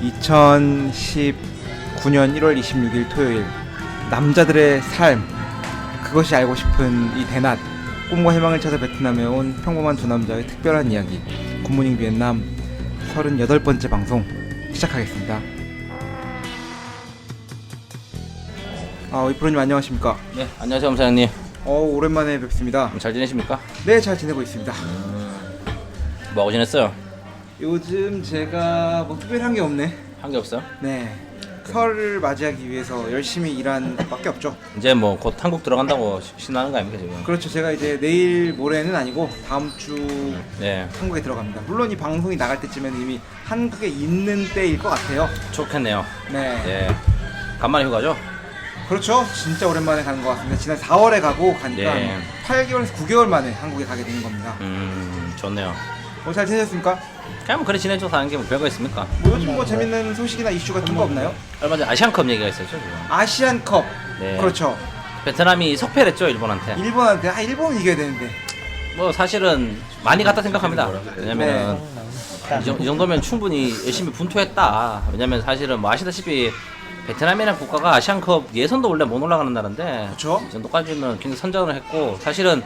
2019년 1월 26일 토요일, 남자들의 삶, 그것이 알고 싶은 이 대낮, 꿈과 희망을 찾아 베트남에 온 평범한 두 남자의 특별한 이야기, 굿모닝 비엔남 38번째 방송 시작하겠습니다. 이프로님 안녕하십니까? 네, 안녕하세요, 사장님. 오랜만에 뵙습니다. 잘 지내십니까? 네, 잘 지내고 있습니다. 뭐하고 지냈어요? 요즘 제가 뭐 특별한 게 없네. 한 게 없어요? 네, 설을 맞이하기 위해서 열심히 일한 것밖에 없죠. 이제 뭐 곧 한국 들어간다고 신나는 거 아닙니까 지금? 그렇죠. 제가 이제 내일 모레는 아니고 다음 주 네, 한국에 들어갑니다. 물론 이 방송이 나갈 때쯤에는 이미 한국에 있는 때일 것 같아요. 좋겠네요. 네. 네, 간만에 휴가죠? 그렇죠. 진짜 오랜만에 가는 것 같습니다. 지난 4월에 가고 가니까 네. 8개월에서 9개월 만에 한국에 가게 되는 겁니다. 좋네요. 잘 지내셨습니까? 그냥 뭐 그래 지내줘서 하는 게 뭐 별거 있습니까? 뭐 요즘 뭐 재밌는 소식이나 이슈 같은 거 없나요? 얼마 전에 아시안컵 얘기가 있었죠 지금. 아시안컵. 네. 그렇죠. 베트남이 석패했죠 일본한테. 일본한테 일본은 이겨야 되는데. 뭐 사실은 많이 갔다 생각합니다. 왜냐면은 네. 이 정도면 충분히 열심히 분투했다. 왜냐면 사실은 뭐 아시다시피 베트남이라는 국가가 아시안컵 예선도 원래 못 올라가는 나라인데 그쵸? 이 정도까지는 굉장히 선전을 했고 사실은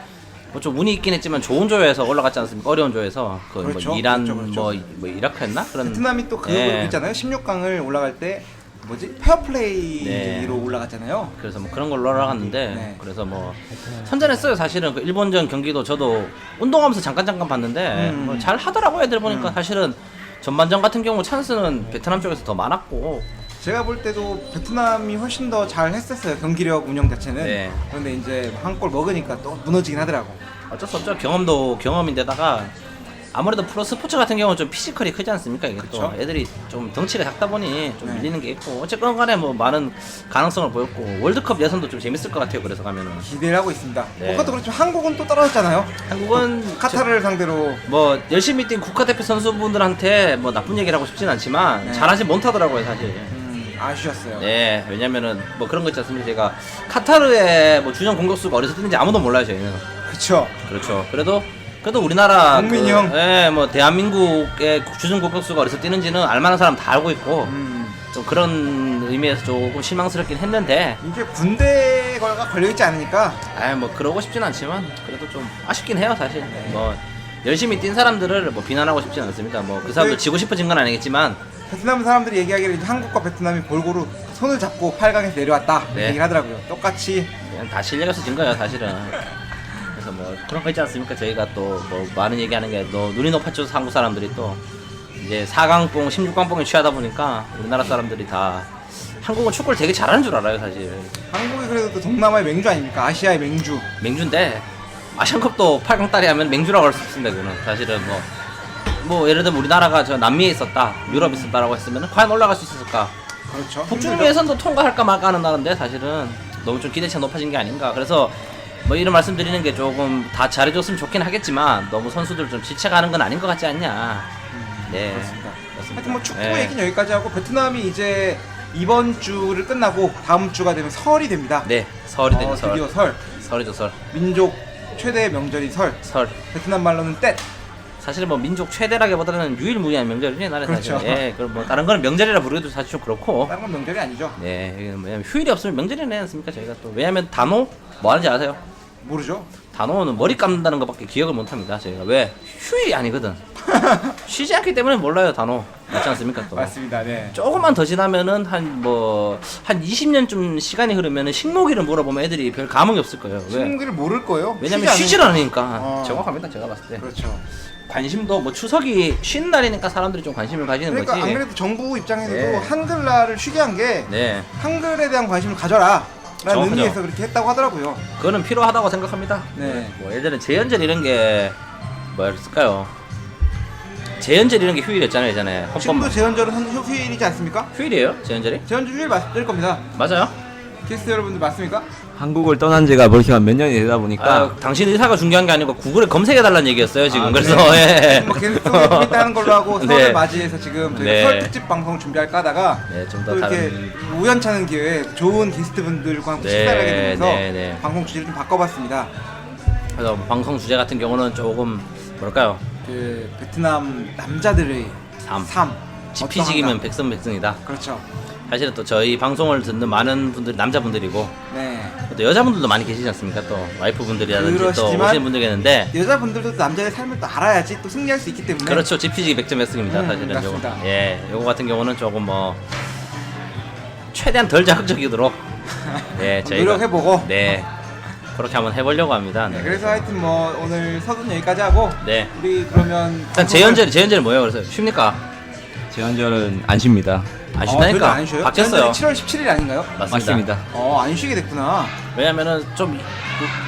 뭐 좀 운이 있긴 했지만 좋은 조에서 올라갔지 않습니까? 어려운 조에서 그 그렇죠. 뭐 이란 그렇죠. 뭐 이라크였나? 그런 베트남이 또 그거 네. 있잖아요. 16강을 올라갈 때 페어플레이로 네. 올라갔잖아요. 그래서 뭐 그런 걸로 올라갔는데 네. 그래서 뭐 선전했어요. 사실은 그 일본전 경기도 저도 운동하면서 잠깐 봤는데 뭐 잘 하더라고 애들 보니까 사실은 전반전 같은 경우 찬스는 베트남 쪽에서 더 많았고 제가 볼 때도 베트남이 훨씬 더 잘 했었어요. 경기력 운영 자체는. 네. 그런데 이제 한 골 먹으니까 또 무너지긴 하더라고. 어쩔 수 없죠. 경험도 경험인데다가 아무래도 프로 스포츠 같은 경우는 좀 피지컬이 크지 않습니까? 이게 또 그쵸? 애들이 좀 덩치가 작다 보니 좀 네. 밀리는 게 있고 어쨌건 간에 뭐 많은 가능성을 보였고 월드컵 예선도 좀 재밌을 것 같아요. 그래서 가면은 기대를 하고 있습니다. 네. 그것도 그렇지만 한국은 또 떨어졌잖아요. 한국은 카타르를 상대로. 뭐 열심히 뛴 국가대표 선수분들한테 뭐 나쁜 얘기를 하고 싶진 않지만 네. 잘하지 못하더라고요 사실. 아쉬웠어요. 네, 왜냐면은 뭐 그런 거 있지 않습니까? 제가 카타르의 뭐 주전 공격수가 어디서 뛰는지 아무도 몰라요 저희는. 그쵸. 그렇죠. 그래도 우리나라 국민이 형. 예, 뭐 대한민국의 주전 공격수가 어디서 뛰는지는 알만한 사람 다 알고 있고 좀 그런 의미에서 조금 실망스럽긴 했는데 이게 군대 가 걸려있지 않으니까. 뭐 그러고 싶진 않지만 그래도 좀 아쉽긴 해요 사실. 뭐 열심히 뛴 사람들을 뭐 비난하고 싶진 않습니다. 뭐 그 사람들 지고 싶어진 건 아니겠지만 베트남 사람들이 얘기하기를 한국과 베트남이 골고루 손을 잡고 8강에서 내려왔다 네. 얘기를 하더라고요. 똑같이. 그냥 다 실력에서 진 거예요 사실은. 그래서 뭐 그런 거 있지 않습니까? 저희가 또 뭐 많은 얘기하는 게 또 눈이 높았죠 한국 사람들이 또 이제 4강뽕 16강뽕에 취하다 보니까 우리나라 사람들이 다 한국은 축구를 되게 잘하는 줄 알아요 사실. 한국이 그래도 또 동남아의 맹주 아닙니까? 아시아의 맹주. 맹주인데 아시안컵도 8강 딸이 하면 맹주라고 할 수 없습니다. 그거는 사실은 뭐 예를 들면 우리나라가 저 남미에 있었다 유럽에 있었다라고 했으면 과연 올라갈 수 있었을까? 그렇죠. 북중 예선도 통과할까 말까 하는 나라인데 사실은 너무 좀 기대치가 높아진 게 아닌가. 그래서 뭐 이런 말씀드리는 게 조금 다 잘해줬으면 좋긴 하겠지만 너무 선수들 좀 지쳐가는 건 아닌 것 같지 않냐. 네, 그렇습니다. 그렇습니다. 하여튼 뭐 축구 네. 얘기는 여기까지 하고 베트남이 이제 이번 주를 끝나고 다음 주가 되면 설이 됩니다. 네, 설이 되죠. 드디어 설. 설이죠 설. 민족 최대 명절이 설. 설. 베트남 말로는 떼. 사실 뭐 민족 최대라기보다는 유일무이한 명절이지 나는 그렇죠. 사실. 예, 그럼 뭐 다른 거는 명절이라 부르기도 사실 좀 그렇고. 다른 건 명절이 아니죠. 네, 이게 뭐냐면 휴일이 없으면 명절이 아니지 않습니까 저희가 또. 왜냐면 단오 뭐 하는지 아세요? 모르죠. 단오는 머리 감는다는 것밖에 기억을 못합니다 저희가. 왜? 휴일이 아니거든. 쉬지 않기 때문에 몰라요 단오. 맞지 않습니까 또. 맞습니다. 네. 조금만 더 지나면은 한 20년쯤 시간이 흐르면은 식목일을 물어보면 애들이 별 감흥이 없을 거예요. 왜? 친구를 모를 거예요. 왜냐면 쉬지 쉬질 않으니까. 어. 정확합니다 제가 봤을 때. 그렇죠. 관심도 뭐 추석이 쉬는 날이니까 사람들이 좀 관심을 가지는 그러니까 거지. 안 그래도 정부 입장에서도 네. 한글날을 쉬게 한 게 네, 한글에 대한 관심을 가져라 라는 정확하죠. 의미에서 그렇게 했다고 하더라고요. 그거는 필요하다고 생각합니다. 네. 뭐 예를 들어 재연절 이런 게 뭐였을까요? 재연절 이런 게 휴일이었잖아요 예전에. 지금도 재헌절은 휴일이지 않습니까? 휴일이에요? 재연절이? 재헌절 휴일 맞을 겁니다. 맞아요? 게스트 여러분들 맞습니까? 한국을 떠난 지가 그렇게 몇 년이 되다 보니까 당신 의사가 중요한 게 아니고 구글에 검색해달라는 얘기였어요 지금. 아, 그래서 네. 예. 뭐 게스트 좀 하는 걸로 하고 설을 네. 맞이해서 지금 저희가 네. 설 특집 방송 준비할까 하다가 네, 좀 또 더 이렇게 다른. 우연찮은 기회에 좋은 게스트분들과 함께 네, 식사를 하게 되면서 네, 네. 방송 주제를 좀 바꿔봤습니다. 그래서 뭐 방송 주제 같은 경우는 조금 뭐랄까요? 그 베트남 남자들의 삶. 삶. 지피지기면 백선백승이다. 그렇죠. 사실은 또 저희 방송을 듣는 많은 분들이 남자분들이고 네. 또 여자분들도 많이 계시지 않습니까? 또 와이프분들이라든지 또 그러시지만 오시는 분들이 있는데 여자분들도 남자의 삶을 또 알아야지 또 승리할 수 있기 때문에. 그렇죠. 지피지기 백전백승입니다. 사실은 요거. 맞습니다. 예, 요거 같은 경우는 조금 뭐 최대한 덜 자극적이도록 예, 저희가 노력해보고. 네, 그렇게 한번 해보려고 합니다. 네, 그래서 하여튼 뭐 오늘 서두는 여기까지 하고. 네. 우리 그러면 일단 재연절이 뭐예요? 그래서 쉽니까? 제헌절은 안 쉽니다. 안 쉽다니까. 안 쉬어요? 바뀌었어요. 7월 17일 아닌가요? 맞습니다. 안 쉬게 됐구나. 왜냐면은 좀그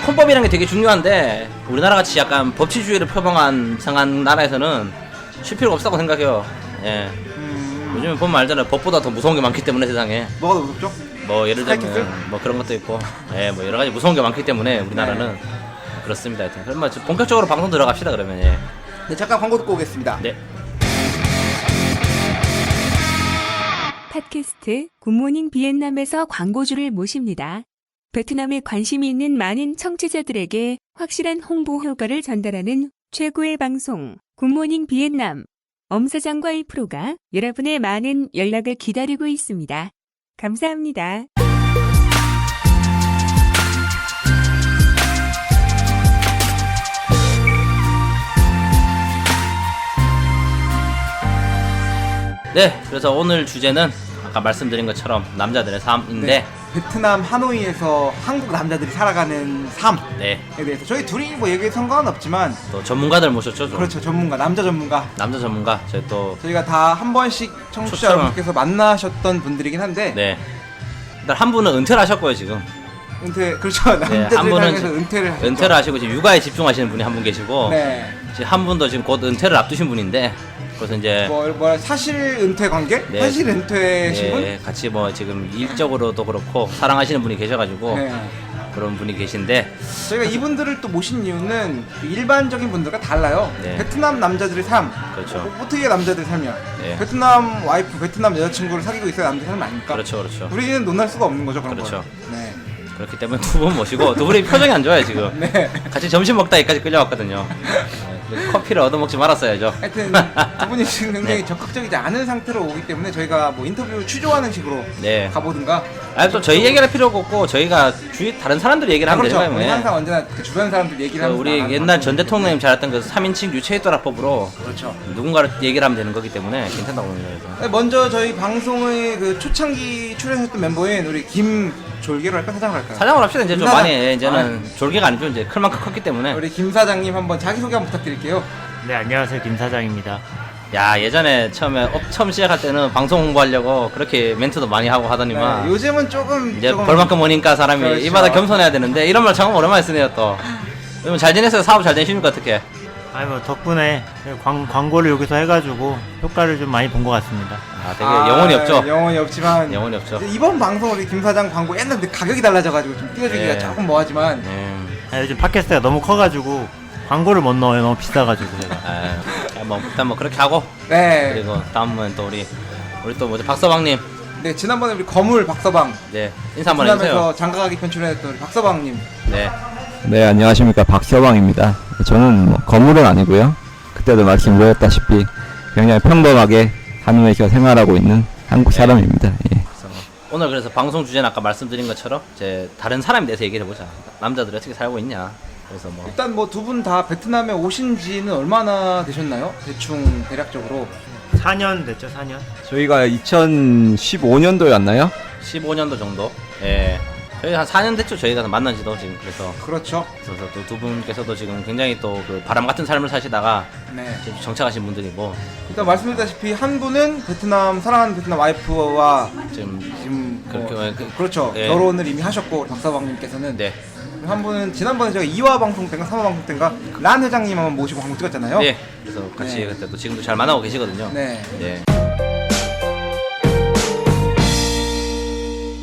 헌법이라는 게 되게 중요한데 우리나라 같이 약간 법치주의를 표방한 이상한 나라에서는 쉴 필요가 없다고 생각해요. 예. 요즘에 보면 알잖아요. 법보다 더 무서운 게 많기 때문에 세상에. 뭐가 더 무섭죠? 뭐 예를 들면 스타이키스? 뭐 그런 것도 있고, 예, 뭐 여러 가지 무서운 게 많기 때문에 우리나라는 그렇습니다. 하여튼 그러면 본격적으로 방송 들어갑시다 그러면. 예. 네, 잠깐 광고 듣고 오겠습니다. 네. 팟캐스트 굿모닝 비엔남에서 광고주를 모십니다. 베트남에 관심이 있는 많은 청취자들에게 확실한 홍보 효과를 전달하는 최고의 방송 굿모닝 비엔남. 엄사장과 1%가 여러분의 많은 연락을 기다리고 있습니다. 감사합니다. 네, 그래서 오늘 주제는 아까 말씀드린 것처럼 남자들의 삶인데, 네. 베트남 하노이에서 한국 남자들이 살아가는 삶에 네, 대해서 저희 둘이 뭐 얘기해 상관은 없지만 또 전문가들 모셨죠. 좀. 그렇죠. 전문가, 남자 전문가. 남자 전문가 저희 또 저희가 다 한 번씩 청취자 초청을. 여러분께서 만나셨던 분들이긴 한데 네. 일단 한 분은 은퇴를 하셨고요 지금. 그렇죠. 남자들 한 분은 향해서 은퇴를 하셨죠. 은퇴를 하시고 지금 육아에 집중하시는 분이 한 분 계시고, 네. 지금 한 분도 지금 곧 은퇴를 앞두신 분인데, 그래서 이제 뭐 사실 은퇴 관계? 네. 사실 은퇴신 분? 예, 같이 뭐 지금 일적으로도 그렇고 사랑하시는 분이 계셔가지고 네. 그런 분이 계신데, 저희가 이분들을 또 모신 이유는 일반적인 분들과 달라요. 네. 베트남 남자들의 삶. 그렇죠. 어떻게 남자들의 삶이야? 네. 베트남 와이프, 베트남 여자친구를 사귀고 있어야 남자 삶 아닙니까? 그렇죠, 그렇죠. 우리는 논할 수가 없는 거죠, 그런 그렇죠. 거. 네. 그렇기 때문에 두 분 모시고 두 분이 표정이 안 좋아요 지금. 네. 같이 점심 먹다 여기까지 끌려왔거든요. 네, 커피를 얻어먹지 말았어야죠. 하여튼 두 분이 지금 굉장히 네. 적극적이지 않은 상태로 오기 때문에 저희가 뭐 인터뷰를 추조하는 식으로 네. 가보든가. 아니 또 저희 얘기할 필요가 없고 저희가 주위 다른 사람들 얘기를 하면 그렇죠. 되는 우리 거예요. 항상 언제나 그 주변 사람들 얘기를 그 하면서 우리 나가는 옛날 전 방송이기 대통령님 잘했던 그 3인칭 유체이도라법으로 그렇죠. 누군가를 얘기를 하면 되는 거기 때문에 괜찮다고 봅니다. 그래서. 네, 먼저 저희 방송의 그 초창기 출연했던 멤버인 우리 김졸개로 할까 사장으로 할까요? 사장을 합시다. 이제 좀 사장. 많이 이제는 졸개가 아니죠. 이제 클만큼 컸기 때문에. 우리 김 사장님 한번 자기 소개 한번 부탁드릴게요. 네, 안녕하세요. 김 사장입니다. 야, 예전에 처음 시작할 때는 방송 홍보하려고 그렇게 멘트도 많이 하고 하더니만 네, 요즘은 조금 이제 벌만큼 오니까 사람이 그렇죠. 이마다 겸손해야 되는데 이런 말 참 오랜만에 쓰네요 또. 요즘 잘 지냈어요? 사업 잘 되십니까? 어떻게? 아니 뭐 덕분에 광고를 여기서 해가지고 효과를 좀 많이 본 것 같습니다. 아, 되게 영혼이 없죠? 영혼이 없지만 영혼이 없죠. 이번 방송 우리 김 사장 광고 옛날 근데 가격이 달라져가지고 좀 띄워주기가 네. 조금 뭐하지만 아, 요즘 팟캐스트가 너무 커가지고 광고를 못 넣어요. 너무 비싸가지고 제가. 뭐 일단 뭐 그렇게 하고 네. 그리고 다음은 또 우리 또 뭐죠? 박서방님. 네 지난번에 우리 거물 박서방 네, 인사 한번 해주세요. 베트남에서 장가가기 편출했던 우리 박서방님. 네. 네, 안녕하십니까. 박서방입니다. 저는 뭐 거물은 아니고요. 그때도 말씀드렸다시피 굉장히 평범하게 하노이에서 생활하고 있는 한국 사람입니다. 예. 오늘 그래서 방송 주제는 아까 말씀드린 것처럼 이제 다른 사람에 대해서 얘기를 해보자. 남자들이 어떻게 살고 있냐. 그래서 뭐 일단 뭐 두 분 다 베트남에 오신 지는 얼마나 되셨나요? 대충 대략적으로 4년 됐죠, 4년? 저희가 2015년도였나요? 15년도 정도. 예. 저희 한 4년 됐죠. 저희가 만난 지도 지금. 그래서 그렇죠. 또 두 분께서도 지금 굉장히 또 그 바람 같은 삶을 사시다가 네. 지금 정착하신 분들이고 일단 말씀드렸다시피 한 분은 베트남 사랑하는 베트남 와이프와 지금 뭐, 그렇게 그렇죠. 예. 결혼을 이미 하셨고 박서방님께서는 네. 한 분은 지난번에 제가 2화 방송 때인가 3화 방송 때인가 란 회장님 한번 모시고 방송 찍었잖아요. 네. 그래서 같이 네. 그때 또 지금도 잘 만나고 계시거든요. 네. 네.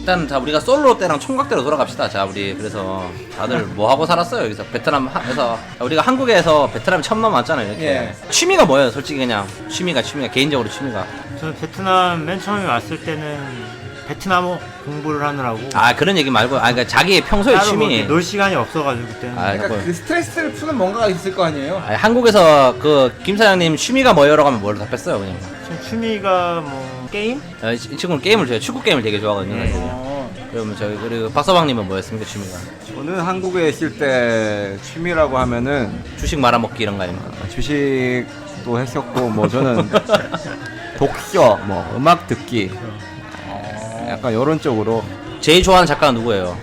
일단 자 우리가 솔로 때랑 총각대로 돌아갑시다. 자 우리 그래서 다들 뭐 하고 살았어요 여기서 베트남에서 우리가 한국에서 베트남에 처음 넘어왔잖아요 이렇게. 예. 취미가 뭐예요 솔직히 그냥 취미가 개인적으로 취미가. 저는 베트남 맨 처음에 왔을 때는 베트남어 공부를 하느라고 아 그런 얘기 말고 그러니까 자기의 평소의 따로 뭐 취미. 이렇게 놀 시간이 없어가지고 그때는 아, 그러니까 그 스트레스를 푸는 뭔가가 있을 거 아니에요. 아니, 한국에서 그 김 사장님 취미가 뭐예요?라고 하면 뭘 답했어요 그냥. 지금 취미가 뭐 게임? 이 친구는 게임을 좋아해요. 축구 게임을 되게 좋아하거든요. 네. 사실. 그러면 저희 그리고 박서방님은 뭐였습니까 취미가? 저는 한국에 있을 때 취미라고 하면은 주식 말아먹기 이런 거 아닙니까? 주식도 했었고 뭐 저는 독서, 뭐 음악 듣기 약간 이런 쪽으로 제일 좋아하는 작가는 누구예요?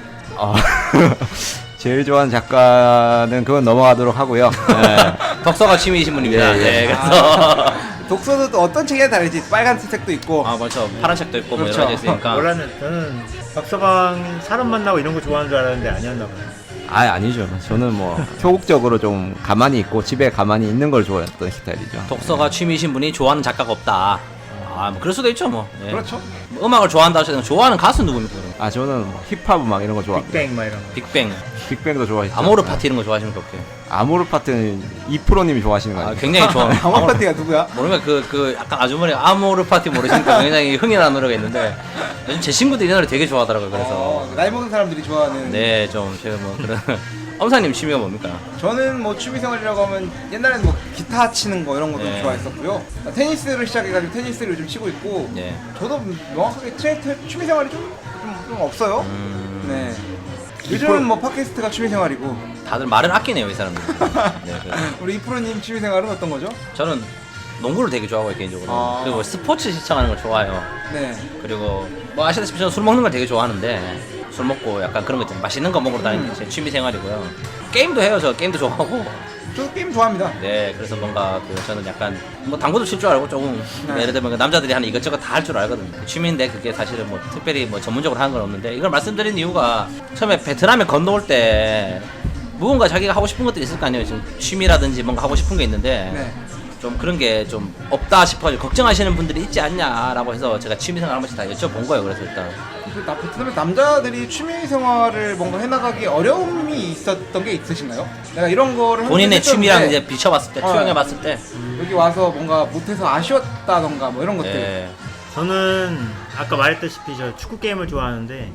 제일 좋아하는 작가는 그건 넘어가도록 하고요. 네. 덕서가 취미이신 분입니다. 예, 예. 네, 그래서 독서도 또 어떤 책에 다르지. 빨간색도 있고. 아 맞죠. 파란색도 있고 뭐 그렇죠. 여러 가지 있으니까. 원래는 저는 박서방 사람 만나고 이런 거 좋아하는 줄 알았는데 아니었나 봐요. 아니죠. 저는 뭐 소극적으로 좀 가만히 있고 집에 가만히 있는 걸 좋아했던 스타일이죠. 독서가 취미이신 분이 좋아하는 작가가 없다. 뭐 그럴 수도 있죠 뭐. 예. 그렇죠. 뭐 음악을 좋아한다 하시면 좋아하는 가수는 누굽니까? 그럼? 저는 뭐 힙합 음악 이런 거 좋아합니다. 빅뱅 막 이런 거. 빅뱅, 빅뱅도 좋아했죠. 아모르 파티 이런 거 좋아하십니까? 어떻게? 아모르 파트는 2%님이 좋아하시는 거 아니에요? 굉장히 좋아. 강원 파티가 누구야? 모르면 그 약간 아주머니 아모르 파티 모르시니까 굉장히 흥이 나는 노래가 있는데 요즘 제 친구들이 이 노래 되게 좋아하더라고요. 그래서 나이 먹은 사람들이 좋아하는. 네, 좀 제가 뭐 그런 엄사님 취미가 뭡니까? 저는 뭐 취미생활이라고 하면 옛날에는 뭐 기타 치는 거 이런 것도 네. 좋아했었고요. 테니스를 시작해가지고 테니스를 요즘 치고 있고. 네. 저도 명확하게 취미생활이 좀 없어요. 네. 이프로- 요즘은 뭐 팟캐스트가 취미생활이고. 다들 말을 아끼네요, 이 사람들. 네, 그래서 우리 이프로님 취미생활은 어떤 거죠? 저는 농구를 되게 좋아하고요, 개인적으로. 아. 그리고 스포츠 시청하는 걸 좋아해요. 네. 그리고 뭐 아시다시피 저는 술 먹는 걸 되게 좋아하는데 술 먹고 약간 그런 거 있잖아요. 맛있는 거 먹으러 다니는 게 제 취미 생활이고요. 게임도 해요. 저 게임도 좋아하고. 저도 게임 좋아합니다. 네, 그래서 뭔가 그 저는 약간 뭐 당구도 칠 줄 알고 조금 네. 예를 들면 그 남자들이 하는 이것저것 다 할 줄 알거든요. 취미인데 그게 사실은 뭐 특별히 뭐 전문적으로 하는 건 없는데 이걸 말씀드린 이유가 처음에 베트남에 건너올 때 무언가 자기가 하고 싶은 것들이 있을 거 아니에요. 지금 취미라든지 뭔가 하고 싶은 게 있는데 네. 좀 그런 게 좀 없다 싶어가지고 걱정하시는 분들이 있지 않냐라고 해서 제가 취미생활 한 번씩 다 여쭤본 거예요. 그래서 일단 베트남의 남자들이 취미생활을 뭔가 해나가기 어려움이 있었던 게 있으신가요? 내가 이런 거를 본인의 했었는데 취미랑 이제 비춰봤을 때, 투영해봤을 때, 여기 와서 뭔가 못해서 아쉬웠다던가 뭐 이런 것들. 예. 저는 아까 말했다시피 저 축구 게임을 좋아하는데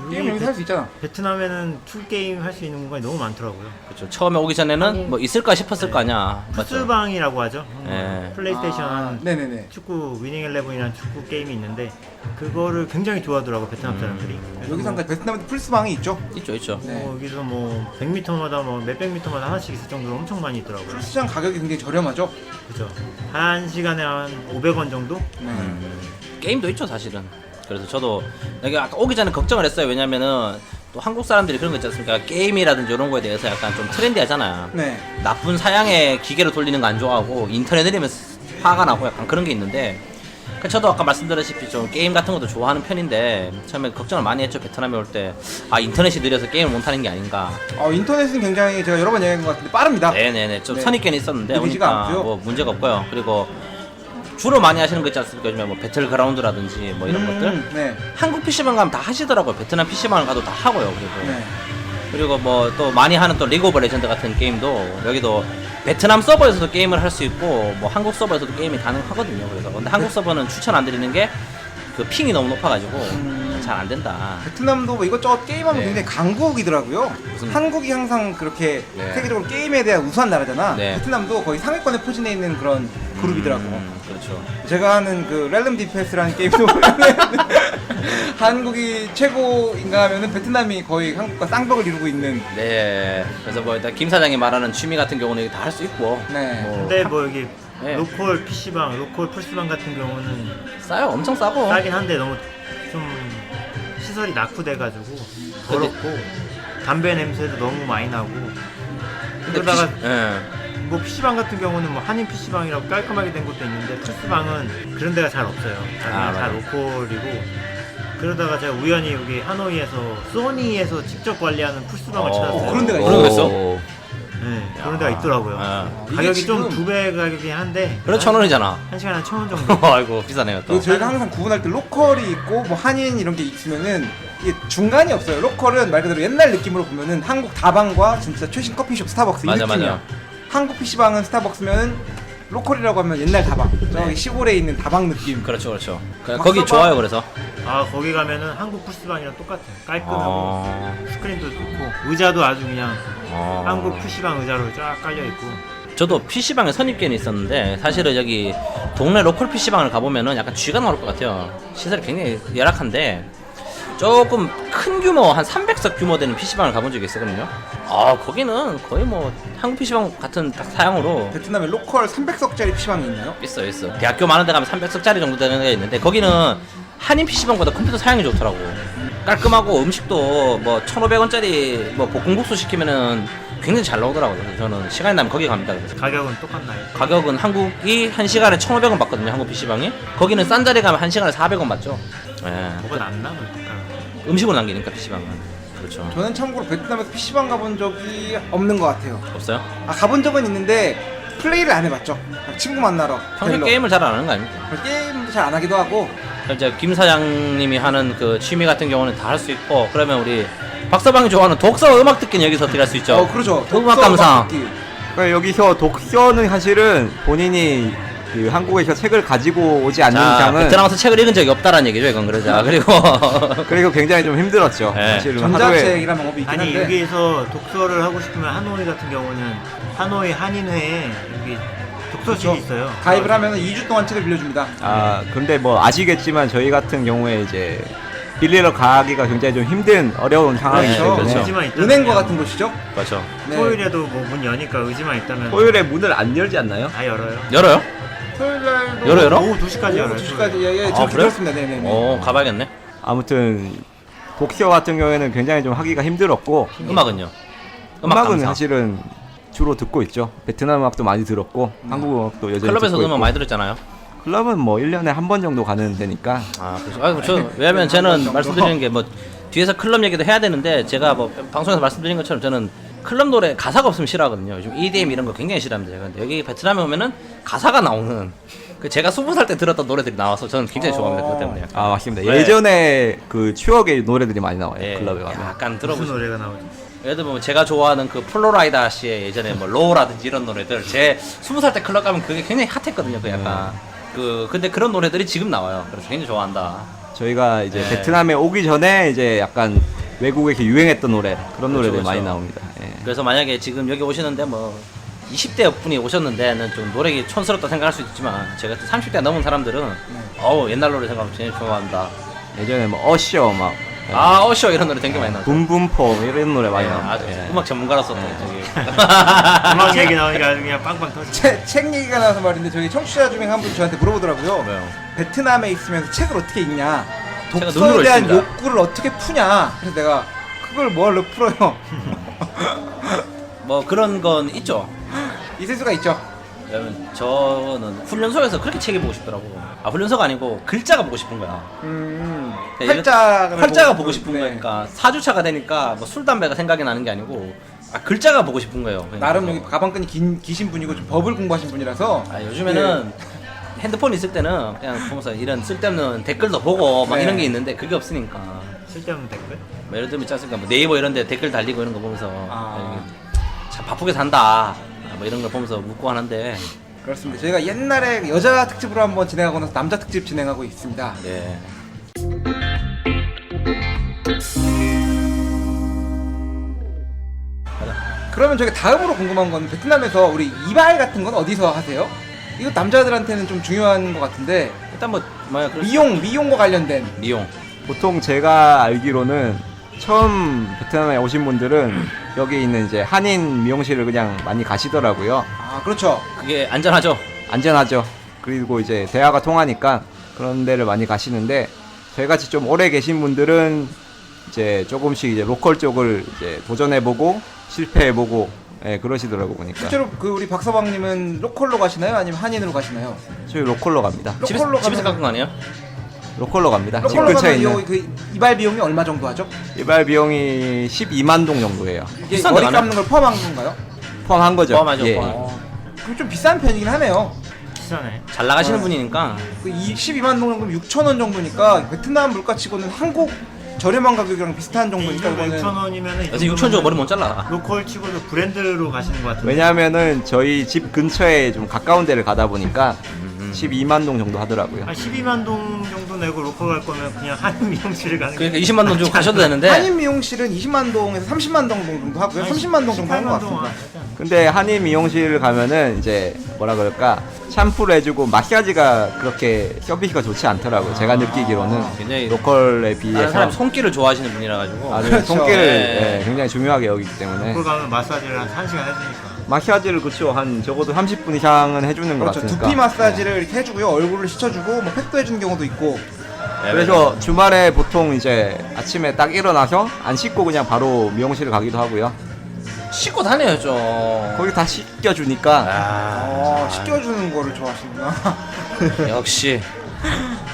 게임 여기서 할 수 있잖아. 베트남에는 축구 게임 할 수 있는 공간이 너무 많더라고요. 그렇죠. 처음에 오기 전에는 뭐 있을까 싶었을 거 아니야. 맞죠? 푸스방이라고 하죠. 예. 플레이스테이션 네네네. 축구 위닝 11이라는 축구 게임이 있는데 그거를 굉장히 좋아하더라고 베트남 사람들이. 그래서 여기 잠깐 베트남에 플스방이 있죠. 있죠, 있죠. 네. 여기서 뭐 100m마다 뭐 몇백 미터마다 하나씩 있을 정도로 엄청 많이 있더라고요. 플스장 가격이 굉장히 저렴하죠. 그죠. 한 시간에 한 500원 정도? 네. 게임도 있죠, 사실은. 그래서 저도 여기 아까 오기 전에 걱정을 했어요. 왜냐면은 또 한국 사람들이 그런 거 있지 않습니까? 게임이라든지 이런 거에 대해서 약간 좀 트렌디하잖아요. 네. 나쁜 사양의 기계로 돌리는 거 안 좋아하고 인터넷 내리면 화가 나고 약간 그런 게 있는데 저도 아까 말씀드렸다시피 좀 게임 같은 것도 좋아하는 편인데 처음에 걱정을 많이 했죠. 베트남에 올 때 인터넷이 느려서 게임을 못하는 게 아닌가. 인터넷은 굉장히 제가 여러 번 얘기한 것 같은데 빠릅니다. 네네네 좀 네. 선입견이 있었는데 느리지가 오니까 않고요. 뭐 문제가 없고요. 그리고 주로 많이 하시는 거 있지 않습니까? 요즘에 뭐 배틀그라운드라든지 뭐 이런 것들 네. 한국 PC방 가면 다 하시더라고요. 베트남 PC방을 가도 다 하고요. 그리고 네. 그리고 뭐 또 많이 하는 또 리그 오브 레전드 같은 게임도 여기도 베트남 서버에서도 게임을 할 수 있고 뭐 한국 서버에서도 게임이 가능하거든요. 그래서 근데 한국 서버는 추천 안 드리는 게 그 핑이 너무 높아가지고 잘 안 된다. 베트남도 뭐 이것저것 게임하면 네. 굉장히 강국이더라고요. 무슨- 한국이 항상 그렇게 네. 세계적으로 게임에 대한 우수한 나라잖아. 네. 베트남도 거의 상위권에 포진해 있는 그런 그룹이더라고. 그렇죠. 제가 하는 그 렐름 디펜스라는 게임도 한국이 최고인가 하면은 베트남이 거의 한국과 쌍벽을 이루고 있는. 네. 그래서 뭐 일단 김 사장이 말하는 취미 같은 경우는 다 할 수 있고. 네. 뭐 근데 뭐 여기 네. 로컬 PC방, 로컬 플스방 같은 경우는 싸요. 엄청 싸고. 싸긴 한데 너무 좀 시설이 낙후돼가지고 더럽고 담배 냄새도 너무 많이 나고 그러다가 뭐 PC방 같은 경우는 뭐 한인 PC방이라고 깔끔하게 된 것도 있는데 플스방은 그런 데가 잘 없어요. 다 그냥 다 맞아. 로컬이고 그러다가 제가 우연히 여기 하노이에서 소니에서 직접 관리하는 플스방을 찾았어요. 그런 데가 그런 거 있어? 네, 그런 데가 있더라고요. 이게 가격이 좀 지금- 2배 가격이긴 한데 그래 1,000원이잖아. 한 시간에 1,000원 정도. 아이고 비싸네요 또. 그리고 저희가 항상 구분할 때 로컬이 있고 뭐 한인 이런 게 있으면은 이게 중간이 없어요. 로컬은 말 그대로 옛날 느낌으로 보면은 한국 다방과 진짜 최신 커피숍 스타벅스 이 맞아, 느낌이야. 맞아. 한국 PC방은 스타벅스면은 로컬이라고 하면 옛날 다방, 저기 시골에 있는 다방 느낌. 그렇죠, 그렇죠. 거기 좋아요, 그래서. 아 거기 가면은 한국 PC방이랑 똑같아요. 깔끔하고 어. 스크린도 좋고 의자도 아주 그냥 어. 한국 PC방 의자로 쫙 깔려 있고. 저도 PC방에 선입견이 있었는데 사실은 여기 동네 로컬 PC방을 가보면은 약간 쥐가 나올 것 같아요. 시설이 굉장히 열악한데 조금 큰 규모 한 300석 규모 되는 PC방을 가본 적이 있었거든요. 아 거기는 거의 뭐 한국 PC방 같은 딱 사양으로 베트남에 로컬 300석짜리 PC방이 있나요? 있어. 대학교 많은 데 가면 300석짜리 정도 되는 데 있는데 거기는 한인 PC방보다 컴퓨터 사양이 좋더라고. 깔끔하고 음식도 뭐 1,500원짜리 뭐 볶음국수 시키면은 굉장히 잘 나오더라고요. 그래서 저는 시간이 나면 거기 갑니다. 그래서 가격은 똑같나요? 가격은 한국이 1시간에 1,500원 받거든요. 한국 PC방이. 거기는 싼 자리 가면 1시간에 400원 받죠. 예. 뭐가 낫나 보니까. 음식으로 남기니까 PC방은. 그렇죠. 저는 참고로 베트남에서 PC방 가본 적이 없는 것 같아요. 없어요? 아 가본 적은 있는데 플레이를 안 해봤죠. 그냥 친구 만나러. 평소에 벨로. 게임을 잘 안 하는 거 아닙니까? 게임도 잘 안 하기도 하고. 이제 김 사장님이 하는 그 취미 같은 경우는 다 할 수 있고 그러면 우리 박서방이 좋아하는 독서 음악 듣기는 여기서 어떻게 할 수 있죠? 그렇죠. 음악 독서, 감상. 음악 듣기. 그러니까 여기서 독서는 사실은 본인이 그 한국에서 책을 가지고 오지 않는 자, 이상은 베트남에서 책을 읽은 적이 없다라는 얘기죠, 이건 그러자. 그리고 그리고 굉장히 좀 힘들었죠. 네. 사실은 하루에 전자책이란 방법이 있긴 아니 한데. 여기에서 독서를 하고 싶으면 하노이 같은 경우는 하노이 한인회에 여기 독서실이 있어요. 가입을 하면 2주 동안 책을 빌려줍니다. 아 근데 뭐 아시겠지만 저희 같은 경우에 이제 빌리러 가기가 굉장히 좀 힘든 어려운 상황이기 그렇죠. 때문에 의지만 있다면 은행과 같은 곳이죠. 그렇죠. 네. 토요일에도 뭐 문 여니까 의지만 있다면 토요일에 문을 안 열지 않나요? 다 열어요. 열어요? 토요일 날도 열어요? 오후 2시까지 열어요. 2시까지 예, 아, 저 그래요? 그렇습니다. 네네네. 가봐야겠네. 아무튼 독서 같은 경우에는 굉장히 좀 하기가 힘들었고 음악은요? 음악은 감상. 사실은 주로 듣고 있죠. 베트남 음악도 많이 들었고 한국 음악도 여전히 클럽에서 듣고 음악 있고. 많이 들었잖아요. 클럽은 뭐 1년에 한 번 정도 가는 데니까 아, 그렇죠. 아이고, 왜냐면 저는 말씀드리는 게 뭐 뒤에서 클럽 얘기도 해야 되는데 제가 뭐 방송에서 말씀드린 것처럼 저는 클럽 노래 가사가 없으면 싫어하거든요. 요즘 EDM 이런 거 굉장히 싫어합니다. 제가. 근데 여기 베트남에 오면은 가사가 나오는 그 제가 20살 때 들었던 노래들이 나와서 저는 굉장히 좋아합니다. 그것 때문에. 아 맞습니다. 네. 예전에 그 추억의 노래들이 많이 나와요. 예, 클럽에 가면. 약간 무슨 들어보시죠. 노래가 나오죠? 예를 들면 제가 좋아하는 그 플로라이다 씨의 예전에 뭐 로우라든지 이런 노래들 제 20살 때 클럽 가면 그게 굉장히 핫했거든요. 그 약간 근데 그런 노래들이 지금 나와요. 그래서 굉장히 좋아한다. 저희가 이제 네. 베트남에 오기 전에 이제 약간 외국에서 유행했던 노래 그런 노래들이 그렇죠. 많이 나옵니다. 예. 그래서 만약에 지금 여기 오시는데 뭐 20대 분이 오셨는데는 좀 노래가 촌스럽다 생각할 수 있지만 제가 30대 넘은 사람들은 옛날 노래 생각하면 제일 좋아한다. 예전에 뭐 어셔 막 아 어쇼 이런 노래 되게 많이 나왔죠. 붐붐폼 이런 노래 많이 예, 나옵니다. 아주 예. 음악 전문가로서 저기 음악 얘기 나오니까 아주 그냥 빵빵 터지죠. 책 얘기가 나와서 말인데 저희 청취자 중에 한 분이 저한테 물어보더라고요. 왜요? 베트남에 있으면서 책을 어떻게 읽냐, 제가 독서에 눈으로 대한 읽습니다. 욕구를 어떻게 푸냐. 그래서 내가 그걸 뭐하러 풀어요. 뭐 그런 건 있죠. 있을 수가 있죠. 왜냐면 저는 훈련소에서 그렇게 책이 보고 싶더라고. 아 훈련소가 아니고 글자가 보고 싶은 거야. 네, 활자가 보고 싶은 네. 거니까 4주차가 되니까 뭐 술 담배가 생각이 나는 게 아니고 글자가 보고 싶은 거예요. 그냥. 나름 여기 가방끈이 기신 분이고 좀 법을 공부하신 분이라서 요즘에는 핸드폰 있을 때는 그냥 보면서 이런 쓸데없는 댓글도 보고 막 네. 이런 게 있는데 그게 없으니까 쓸데없는 댓글? 뭐 예를 들면 있지 않습니까? 뭐 네이버 이런 데 댓글 달리고 이런 거 보면서 아. 참 바쁘게 산다 뭐 이런 걸 보면서 묻고 하는데 그렇습니다. 저희가 옛날에 여자 특집으로 한번 진행하고 나서 남자 특집 진행하고 있습니다. 네. 그러면 저희가 다음으로 궁금한 건 베트남에서 우리 이발 같은 건 어디서 하세요? 이거 남자들한테는 좀 중요한 것 같은데 일단 그럴 미용과 관련된 미용 보통 제가 알기로는 처음 베트남에 오신 분들은 여기 있는 이제 한인 미용실을 그냥 많이 가시더라고요. 아 그렇죠. 그게 안전하죠? 안전하죠. 그리고 이제 대화가 통하니까 그런 데를 많이 가시는데 저희같이 좀 오래 계신 분들은 이제 조금씩 이제 로컬 쪽을 이제 도전해보고 실패해보고 그러시더라고 보니까. 실제로 그 우리 박서방님은 로컬로 가시나요? 아니면 한인으로 가시나요? 저희 로컬로 갑니다. 로컬로 집에서 가면- 깎은 거 아니에요? 로컬로 갑니다. 집 로컬로 근처에 가면 있는 그 이발 비용이 얼마 정도 하죠? 이발 비용이 12만 동 정도예요. 이게 비싼데 머리 가네? 감는 걸 포함한 건가요? 포함한 거죠. 포함하죠. 예. 포함. 그럼 좀 비싼 편이긴 하네요. 비싸네. 잘 나가시는 분이니까 그 12만 동 정도면 6천 원 정도니까 베트남 물가치고는 한국 저렴한 가격이랑 비슷한 정도니까 2만 이거는 6천 원이면은 그래서 6천 주고 머리 못 잘라. 로컬 치고도 브랜드로 가시는 것 같은데. 왜냐하면은 저희 집 근처에 좀 가까운 데를 가다 보니까 12만 동 정도 하더라고요. 한 12만 동 정도 내고 로컬 갈 거면 그냥 한인 미용실을 가는 게. 그러니까 20만 원 주고 가셔도 되는데. 한인 미용실은 20만 동에서 30만 동 정도 하고요. 30만 동 정도 하는 것 18만 동 같습니다. 근데 한인 미용실 가면은 이제 뭐라 그럴까 샴푸를 해주고 마사지가 그렇게 서비스가 좋지 않더라고요. 제가 느끼기로는 굉장히 로컬에 다른 비해서 사람이 손길을 좋아하시는 분이라 가지고. 아주 그렇죠. 손길을 네. 예, 굉장히 중요하게 여기기 때문에 로컬 가면 마사지를 한 1시간 해주니까. 마사지를 그쵸 한 적어도 30분 이상은 해주는 것 그렇죠. 같으니까 두피 마사지를 이렇게 해주고요. 얼굴을 씻어주고 뭐 팩도 해주는 경우도 있고. 네, 그래서 주말에 보통 이제 아침에 딱 일어나서 안 씻고 그냥 바로 미용실을 가기도 하고요. 씻고 다녀야죠. 거기 다 씻겨주니까 아, 씻겨주는 거를 좋아하시는구나. 역시.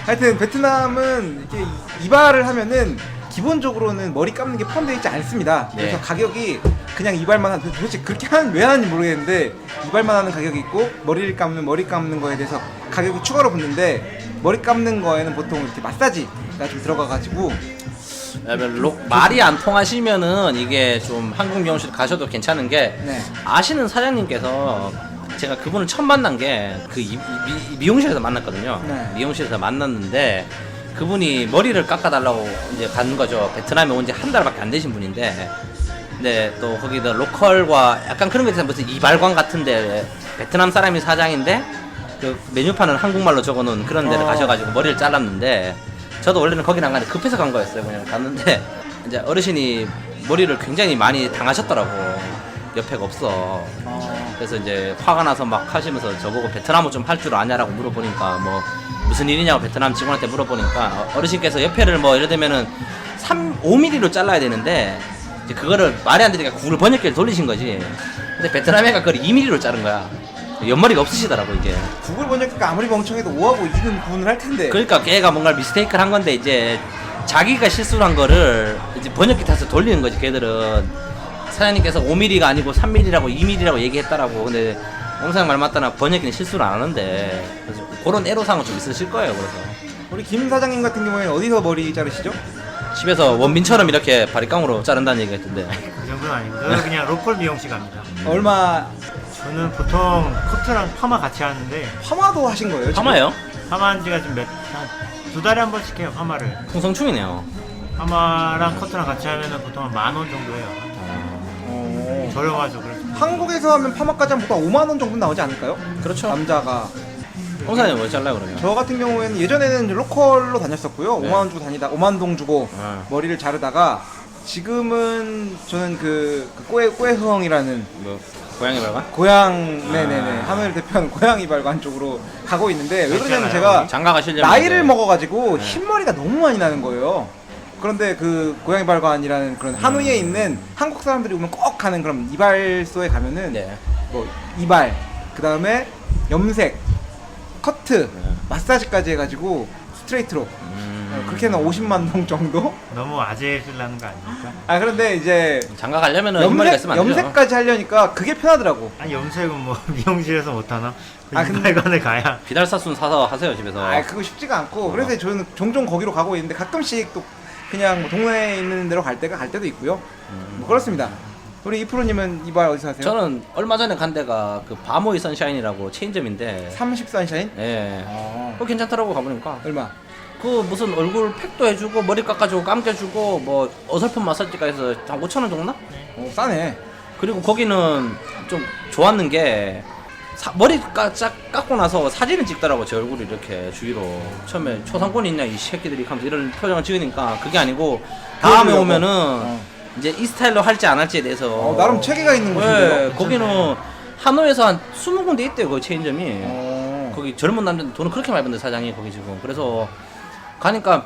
하여튼 베트남은 이렇게 이발을 하면은 기본적으로는 머리 감는 게 포함되어 있지 않습니다. 네. 그래서 가격이 그냥 이발만 하는, 도대체 그렇게 하는 왜 하는지 모르겠는데 이발만 하는 가격이 있고 머리를 감는 머리 감는 거에 대해서 가격이 추가로 붙는데 머리 감는 거에는 보통 이렇게 마사지가 좀 들어가가지고 말이 안 통하시면은 이게 좀 한국 미용실 가셔도 괜찮은 게 네. 아시는 사장님께서 제가 그분을 처음 만난 게 그 미용실에서 만났거든요. 네. 미용실에서 만났는데 그분이 머리를 깎아달라고 이제 간 거죠. 베트남에 온 지 한 달밖에 안 되신 분인데, 근데 또 거기도 로컬과 약간 그런 게 있어요. 무슨 이발관 같은데 베트남 사람이 사장인데 그 메뉴판은 한국말로 적어놓은 그런 데를 가셔가지고 머리를 잘랐는데, 저도 원래는 거기는 안 가는데 급해서 간 거였어요. 그냥 갔는데 이제 어르신이 머리를 굉장히 많이 당하셨더라고. 옆에가 없어. 그래서 이제 화가 나서 막 하시면서 저보고 베트남어 좀 할 줄 아냐라고 물어보니까 뭐 무슨 일이냐고 베트남 직원한테 물어보니까 어르신께서 옆에를 뭐 예를 들면은 5mm로 잘라야 되는데 이제 그거를 말이 안 되니까 구글 번역기를 돌리신 거지. 근데 베트남 애가 그걸 2mm로 자른 거야. 옆머리가 없으시더라고 이게. 구글 번역기가 아무리 멍청해도 5하고 2는 구분을 할 텐데. 그러니까 걔가 뭔가 미스테이크를 한 건데 이제 자기가 실수를 한 거를 이제 번역기 타서 돌리는 거지. 걔들은 사장님께서 5mm가 아니고 3mm라고 2mm라고 얘기했다라고. 근데 영상 말 맞다나 번역기는 실수를 안 하는데, 그래서 그런 애로사항은 좀 있으실 거예요. 그래서 우리 김 사장님 같은 경우에는 어디서 머리 자르시죠? 집에서 원빈처럼 이렇게 바리깡으로 자른다는 얘기가 있던데. 그 정도는 아니고 저는 그냥 로컬 미용실 갑니다. 얼마 저는 보통 커트랑 파마 같이 하는데 파마도 하신 거예요? 지금? 파마예요? 파마한 지가 지금 두 달에 한 번씩 해요. 파마를. 풍성충이네요. 파마랑 커트랑 같이 하면은 보통 한 10,000원 정도 해요. 저렴하죠. 그래서 한국에서 하면 파마까지 하면 보통 5만 원 정도 나오지 않을까요? 그렇죠. 남자가. 홍사님 뭐 잘라요 그러면? 저 같은 경우에는 예전에는 이제 로컬로 다녔었고요. 네. 5만 원 주고 다니다 5만 동 주고 머리를 머리를 자르다가 지금은 저는 그 꼬에흥이라는 뭐 고양이 발관? 고양 네네네 하노이를 대표하는 고양 이발관 쪽으로 가고 있는데 왜 그러냐면 있잖아요. 제가 장가가 실력. 나이를 먹어가지고 네. 흰머리가 너무 많이 나는 거예요. 그런데 그 고양이 발관이라는 그런 하노이에 있는 한국 사람들이 오면 꼭 가는 그런 이발소에 가면은 네. 뭐 이발 그 다음에 염색 커트 마사지까지 해가지고 스트레이트로 그렇게 해서 50만 동 정도? 너무 아재질라는 거 아닙니까? 아 그런데 이제 장가 가려면은 흰머리가 있으면 안 되죠. 염색까지 하려니까 그게 편하더라고. 아니 염색은 뭐 미용실에서 못하나? 아, 근데- 이발관에 가야. 비달사순 사서 하세요 집에서. 아 그거 쉽지가 않고 그래서 저는 종종 거기로 가고 있는데 가끔씩 또 그냥 뭐 동네에 있는 데로 갈 때도 있고요. 뭐 그렇습니다. 우리 이프로님은 이발 어디서 하세요? 저는 얼마 전에 간 데가 그 바모이 선샤인이라고 체인점인데. 30 선샤인? 예. 어. 그거 괜찮더라고 가보니까. 얼마? 그 무슨 얼굴 팩도 해주고 머리 깎아주고 감겨주고 뭐 어설픈 마사지가 해서 한 5,000원 정도? 싸네. 그리고 거기는 좀 좋았는 게 머리 깎고 나서 사진을 찍더라고. 제 얼굴이 이렇게 주위로. 처음에 초상권이 있냐 이 새끼들이 하면서 이런 표정을 찍으니까 그게 아니고 다음에 보여주려고? 오면은 이제 이 스타일로 할지 안 할지에 대해서 나름 체계가 있는 곳인데요. 네, 거기는 하노이에서 한 20군데 있대요 그 체인점이. 어. 거기 젊은 남자들 돈을 그렇게 많이 번대 사장이 거기 지금. 그래서 가니까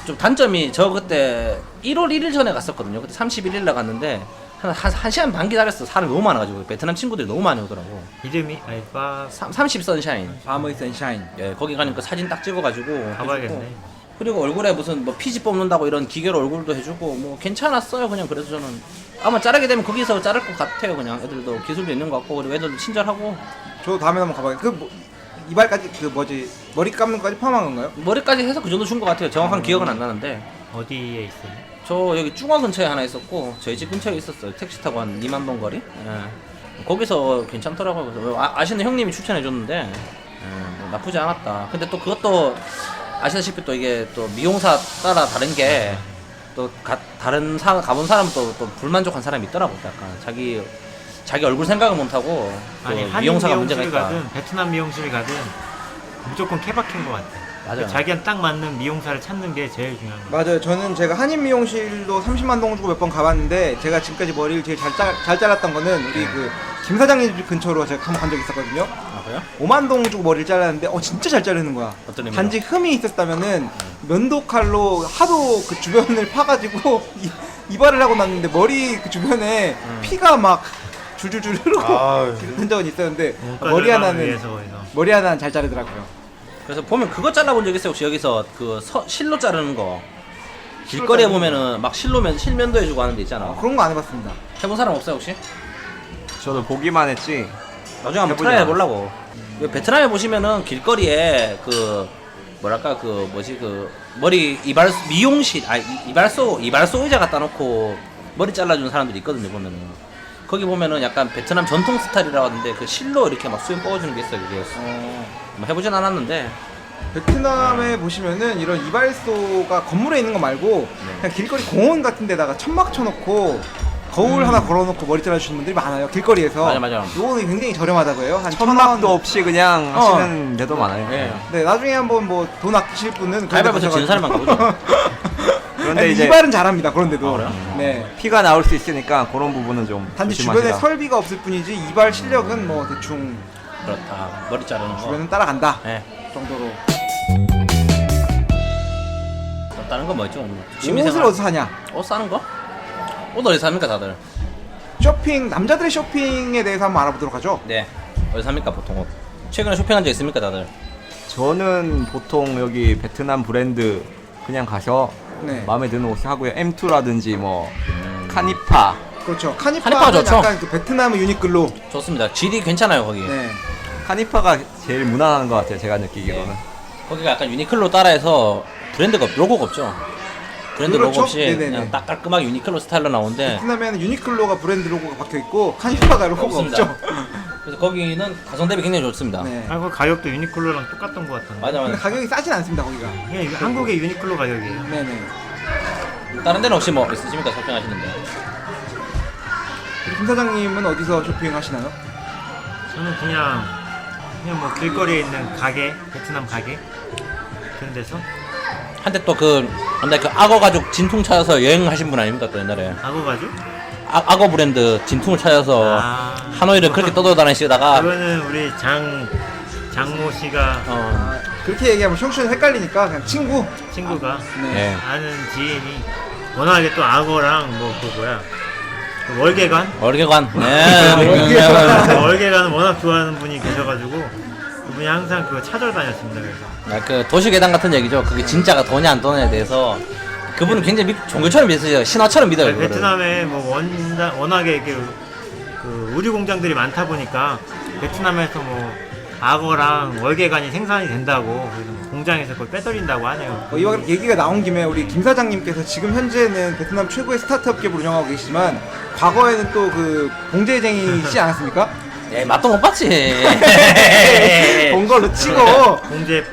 좀 단점이 저 그때 1월 1일 전에 갔었거든요. 그때 31일 날 갔는데 한 시간 반 기다렸어. 사람이 너무 많아가지고 베트남 친구들이 너무 많이 오더라고. 이름이 아니 30 선샤인. 바모이 선샤인. 예, 거기 가니까 사진 딱 찍어가지고 가봐야겠네. 해주고. 그리고 얼굴에 무슨 뭐 피지 뽑는다고 이런 기계로 얼굴도 해주고 뭐 괜찮았어요. 그냥 그래서 저는 아마 자르게 되면 거기서 자를 것 같아요. 그냥 애들도 기술도 있는 것 같고 그리고 애들도 친절하고. 저 다음에 한번 가봐야겠다. 그 뭐, 이발까지 그 뭐지 머리 감는 거까지 포함한 건가요? 머리까지 해서 그 정도 준 것 같아요. 정확한 기억은 안 나는데 어디에 있어요? 저 여기 중앙 근처에 하나 있었고 저희 집 근처에 있었어요. 택시 타고 한 2만동 거리. 예. 거기서 괜찮더라고요. 그래서 아시는 형님이 추천해줬는데 뭐 나쁘지 않았다. 근데 또 그것도 아시다시피 또 이게 또 미용사 따라 다른 게 또 다른 가본 사람은 또 불만족한 사람이 있더라고. 약간 자기 얼굴 생각을 못하고 아니 그 한인 미용사가 문제가 미용실 있다. 가든 베트남 미용실 가든 무조건 케바케인 것 같아. 맞아요. 자기한테 딱 맞는 미용사를 찾는 게 제일 중요한 거. 맞아요. 저는 제가 한인 미용실도 30만 동 주고 몇 번 가봤는데 제가 지금까지 머리를 제일 잘 잘랐던 거는 우리 그 김 사장님 집 근처로 제가 한번 간 적이 있었거든요. 아 그래요? 5만 동 주고 머리를 잘랐는데 진짜 잘 자르는 거야. 어떤 의미로? 단지 흠이 있었다면은 면도칼로 하도 그 주변을 파가지고 이발을 하고 났는데 머리 그 주변에 피가 막 줄줄줄 흐르고 그런 적은 있었는데 머리 하나는 잘 자르더라고요. 그래서 보면 그거 잘라본 적 있어요? 혹시 여기서 그 실로 자르는 거 길거리에 보면은 막 실면도 해주고 하는 데 있잖아. 그런 거 안 해봤습니다. 해본 사람 없어요 혹시? 저도 보기만 했지. 나중에 한번 해보지 트라이 해보려고. 베트남에 보시면은 길거리에 그 뭐랄까 그 뭐지 그 머리 미용실 이발소 의자 갖다 놓고 머리 잘라주는 사람들이 있거든요. 보면은 거기 보면은 약간 베트남 전통 스타일이라고 하는데 그 실로 이렇게 막 수염 뽑아주는 게 있어요. 그게 뭐 해보진 않았는데 베트남에 보시면은 이런 이발소가 건물에 있는 거 말고 그냥 길거리 공원 같은 데다가 천막 쳐놓고 거울 하나 걸어놓고 머리 잘라주시는 분들이 많아요. 길거리에서. 맞아. 요거는 굉장히 저렴하다고 해요. 한 천막도 없이 그냥 하시는 데도 많아요. 예. 네, 나중에 한번 뭐 돈 아끼실 분은 가위바위보 지는 사람만 가보죠. 그런데 아니, 이제 이발은 잘합니다. 그런데도. 아, 그래요? 네. 피가 나올 수 있으니까 그런 부분은 좀 단지 조심하시라. 주변에 설비가 없을 뿐이지 이발 실력은 뭐 대충 그렇다. 머리 자르는 거. 주변은 따라간다 예. 정도로. 또 다른 건 뭐 있죠? 옷을 어디서 사냐? 옷 사는 거? 옷 어디서 삽니까 다들? 쇼핑, 남자들의 쇼핑에 대해서 한번 알아보도록 하죠. 네. 어디서 삽니까 보통 옷? 최근에 쇼핑한 적 있습니까 다들? 저는 보통 여기 베트남 브랜드 그냥 가서 네. 마음에 드는 옷 사고요. M2라든지 뭐 카니파. 그렇죠. 카니파가 카니파는 좋죠. 약간 그 베트남의 유니클로. 좋습니다. 질이 괜찮아요 거기. 네. 카니파가 제일 무난한 것 같아요. 제가 느끼기로는. 거기가 약간 유니클로 따라해서 로고가 없죠. 브랜드 그렇죠? 로고 없이 네네네. 그냥 딱 깔끔하게 유니클로 스타일로 나오는데 베트남에는 유니클로가 브랜드 로고가 박혀 있고 카니파가 로고가 없습니다. 없죠. 그래서 거기는 가성 대비 굉장히 좋습니다. 네. 아, 그 가격도 유니클로랑 똑같던 것 같던데. 맞아 근데 맞아. 가격이 싸진 않습니다 거기가. 그냥 이거 한국의 유니클로 가격이에요. 네네. 다른 데는 혹시 뭐 있으십니까 쇼핑하시는데? 우리 김 사장님은 어디서 쇼핑하시나요? 저는 그냥 뭐 길거리에 있는 가게, 베트남 가게 그런 데서 한때 또 그 악어 가죽 진퉁 찾아서 여행하신 분 아닙니까 또 옛날에 악어 가죽? 악어 브랜드 진퉁을 찾아서 하노이를 그렇게 떠돌아다니시다가 그거는 우리 장모 씨가 그렇게 얘기하면 청취자는 헷갈리니까 그냥 친구가 네. 아는 지인이 워낙에 또 악어랑 뭐 그 뭐야 그 월계관 월계관 네. 월계관을 워낙 좋아하는 분이 계셔가지고 그분이 항상 그거 찾아다녔습니다. 그래서 그 도시괴담 같은 얘기죠. 그게 진짜가 도냐 안 도냐에 대해서 그분은 굉장히 종교처럼 믿으세요. 신화처럼 믿어요. 그거를. 베트남에 뭐 워낙에 그 의류 공장들이 많다 보니까 베트남에서 뭐 악어랑 월계관이 생산이 된다고 그래서 뭐 공장에서 그걸 빼돌린다고 하네요. 이와 얘기가 나온 김에 우리 김 사장님께서 지금 현재는 베트남 최고의 스타트업 기업을 운영하고 계시지만 과거에는 또 그 봉제쟁이시지 않았습니까? 예, 맛도 못 봤지. 본 걸로 치고 봉제에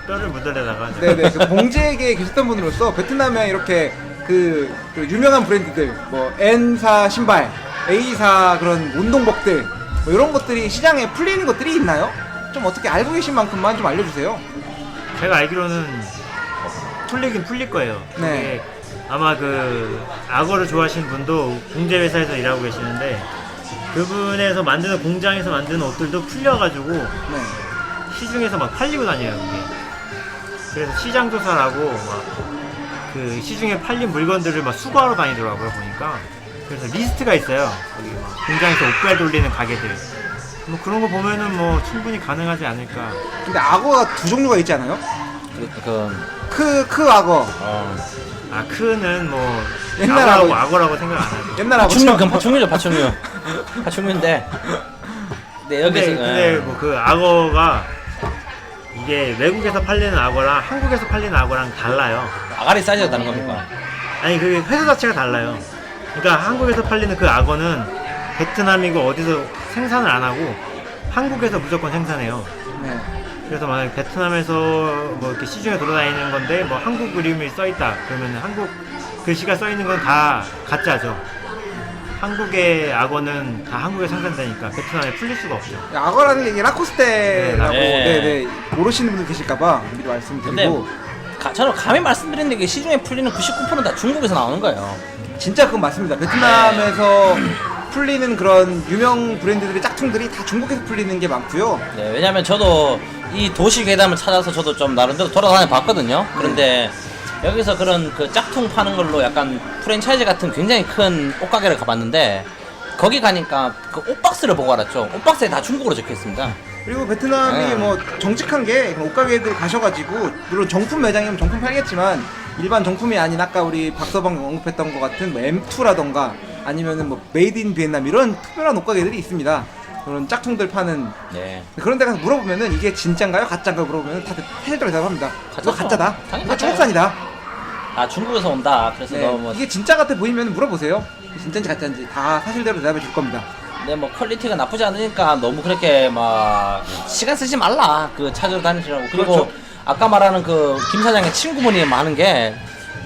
뼈를 묻어내다가 네네 그 봉제계에 계셨던 분으로서 베트남에 이렇게 그 유명한 브랜드들 뭐 N사 신발, A사 그런 운동복들 뭐 이런 것들이 시장에 풀리는 것들이 있나요? 좀 어떻게 알고 계신 만큼만 좀 알려주세요. 제가 알기로는 풀리긴 풀릴 거예요. 네. 그게 아마 그 악어를 좋아하시는 분도 봉제 회사에서 일하고 계시는데 그분에서 만드는 공장에서 만드는 옷들도 풀려가지고 네. 시중에서 막 팔리고 다녀요. 그게. 그래서 시장 조사를 하고 막 그 시중에 팔린 물건들을 막 수거하러 다니더라고요 보니까. 그래서 리스트가 있어요. 거기 막 공장에서 옷갈 돌리는 가게들. 뭐 그런 거 보면은 뭐 충분히 가능하지 않을까. 근데 악어가 두 종류가 있지 않아요? 크 악어. 아 크는 뭐 옛날 악어라고 생각 안 하죠. 옛날 악어. 파충류 그건 파충류죠 파충류. 파충류인데. 네 여기서 근데 뭐 그 악어가 이게 외국에서 팔리는 악어랑 한국에서 팔리는 악어랑 달라요. 아가리 사이즈가 다른 겁니까? 아니 그 회사 자체가 달라요. 그러니까 한국에서 팔리는 그 악어는 베트남이고 어디서 생산을 안 하고 한국에서 무조건 생산해요. 네. 그래서 만약 베트남에서 뭐 이렇게 시중에 돌아다니는 건데 뭐 한국 그림이 써 있다 그러면 한국 글씨가 써 있는 건 다 가짜죠. 한국의 악어는 다 한국에 생산되니까 베트남에 풀릴 수가 없죠. 악어라는 게 이게 라코스테라고 네. 네네 모르시는 분들 계실까봐 미리 말씀드리고 저는 감히 말씀드리는 게 시중에 풀리는 99%는 다 중국에서 나오는 거예요. 진짜 그건 맞습니다. 베트남에서 풀리는 그런 유명 브랜드들의 짝퉁들이 다 중국에서 풀리는 게 많고요. 네, 왜냐면 저도 이 도시 괴담을 찾아서 저도 좀 나름대로 돌아다녀 봤거든요. 그런데 여기서 그런 그 짝퉁 파는 걸로 약간 프랜차이즈 같은 굉장히 큰 옷가게를 가봤는데 거기 가니까 그 옷박스를 보고 알았죠. 옷박스에 다 중국어로 적혀 있습니다. 그리고 베트남이 네. 뭐 정직한 게 옷가게들 가셔가지고 물론 정품 매장이면 정품 팔겠지만 일반 정품이 아닌 아까 우리 박서방 언급했던 것 같은 뭐 M2라던가 아니면은 뭐 메이드 인 비엔남 이런 특별한 옷가게들이 있습니다. 그런 짝퉁들 파는 네. 그런 데 가서 물어보면은 이게 진짠가요? 가짜인가요? 물어보면은 다 사실대로 대답합니다. 이거 가짜다. 당연히 이거 가짜예요. 중국산이다. 아 중국에서 온다. 그래서 네. 너 뭐 이게 진짜 같아 보이면 물어보세요. 진짜인지 가짜인지 다 사실대로 대답해 줄 겁니다. 네, 뭐 퀄리티가 나쁘지 않으니까 너무 그렇게 막 시간 쓰지 말라. 그 찾으러 다니시라고. 그리고 그렇죠. 아까 말하는 그 김 사장의 친구분이 많은 게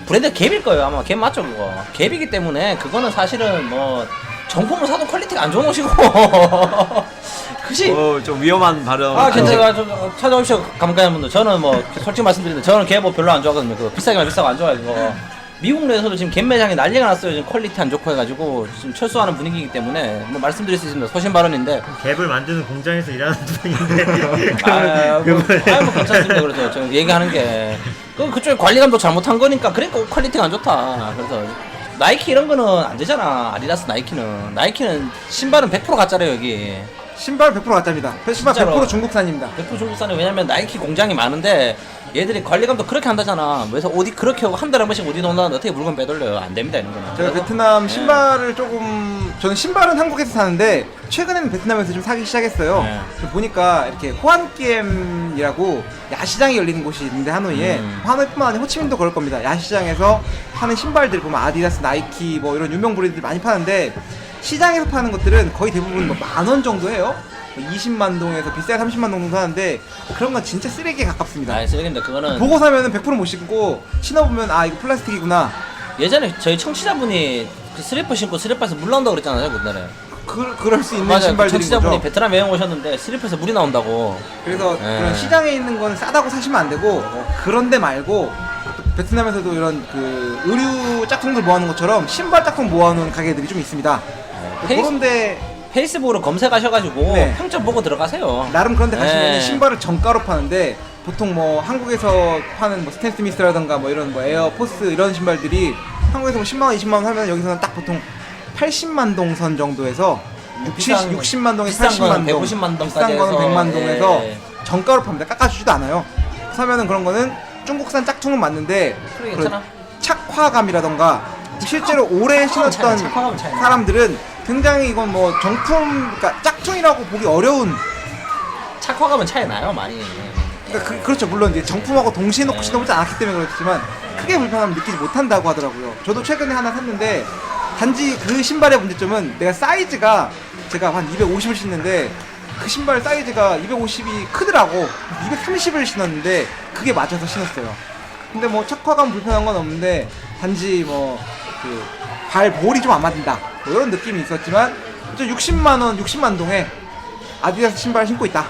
브랜드 갭일 거예요. 아마 갭 맞죠 그거. 갭이기 때문에 그거는 사실은 뭐 정품을 사도 퀄리티가 안 좋은 옷이고. 그지? 좀 위험한 발언. 아, 괜찮아요. 찾아오십시오. 감독님 분들. 저는 뭐 솔직히 말씀드리는데 저는 갭 뭐 별로 안 좋아하거든요. 그 비싸기만 비싸고 안 좋아해요. 그거. 미국 내에서도 지금 갭 매장이 난리가 났어요. 지금 퀄리티 안 좋고 해가지고 지금 철수하는 분위기이기 때문에 뭐 말씀드릴 수 있습니다. 소신 발언인데. 갭을 만드는 공장에서 일하는 분인데 뭐 괜찮습니다. 그래서 저 얘기하는 게 그쪽에 관리 감독 잘못한 거니까 그러니까 옷 퀄리티가 안 좋다. 그래서 나이키 이런 거는 안 되잖아. 아디다스 나이키는 신발은 100% 가짜래요 여기. 신발 100% 가짜입니다. 신발 진짜로. 100% 중국산입니다. 100% 중국산은 왜냐면 나이키 공장이 많은데 얘들이 관리 감독 그렇게 한다잖아. 그래서 어디 그렇게 하고 한 달에 한 번씩 어디 논다는데 어떻게 물건 빼돌려요? 안 됩니다 이런 거는. 제가 베트남 신발을 조금 저는 신발은 한국에서 사는데 최근에는 베트남에서 좀 사기 시작했어요. 네. 보니까 이렇게 호안기엠이라고 야시장이 열리는 곳이 있는데 하노이에 하노이뿐만 아니라 호치민도 그럴 겁니다. 야시장에서 파는 신발들 보면 아디다스, 나이키 뭐 이런 유명 브랜드들 많이 파는데 시장에서 파는 것들은 거의 대부분 뭐 10,000원 정도 해요. 20만 동에서 비싸게 30만 동 정도 하는데 그런 건 진짜 쓰레기에 가깝습니다. 아니 쓰레기인데 그거는 보고 사면은 100%못 신고 신어보면 아 이거 플라스틱이구나. 예전에 저희 청취자분이 그 슬리퍼 신고 슬리퍼에서 물 나온다고 그랬잖아요 그날에. 그럴 수 있는 맞아요. 그 신발들인 청취자분이 거죠. 베트남 여행 오셨는데 슬리퍼에서 물이 나온다고. 그래서 예. 그런 시장에 있는 건 싸다고 사시면 안 되고 그런 데 말고 베트남에서도 이런 그 의류 짝퉁들 모아놓은 것처럼 신발 짝퉁 모아놓은 가게들이 좀 있습니다. 그런데 페이스북으로 검색하셔가지고 네. 평점 보고 들어가세요. 나름 그런 데 가시면 네. 신발을 정가로 파는데 보통 뭐 한국에서 파는 뭐 스탠 스미스라던가 뭐 이런 뭐 에어포스 이런 신발들이 한국에서 뭐 10만원 20만원 하면 여기서는 딱 보통 80만 동 선 정도에서 60만 동에서 비싼 80만 거는 동 150만 동까지 비싼 거는 해서, 100만 동에서 예. 정가로 팝니다. 깎아주지도 않아요. 사면은 그런 거는 중국산 짝퉁은 맞는데 그래, 그런 괜찮아. 착화감이라던가 실제로 오래 신었던 착화감은 차이 나. 사람들은 굉장히 이건 뭐 정품 그러니까 짝퉁이라고 보기 어려운 착화감은 차이 나요 많이. 그러니까 그렇죠. 물론 이제 정품하고 동시에 놓고 신어보지 않았기 때문에 그렇지만 크게 불편함을 느끼지 못한다고 하더라고요. 저도 최근에 하나 샀는데 단지 그 신발의 문제점은 내가 사이즈가 제가 한 250을 신는데 그 신발 사이즈가 250이 크더라고. 230을 신었는데 그게 맞아서 신었어요. 근데 뭐 착화감 불편한 건 없는데 단지 뭐 그 발볼이 좀 안 맞는다 뭐 이런 느낌이 있었지만 저 60만 동에 아디다스 신발 신고 있다.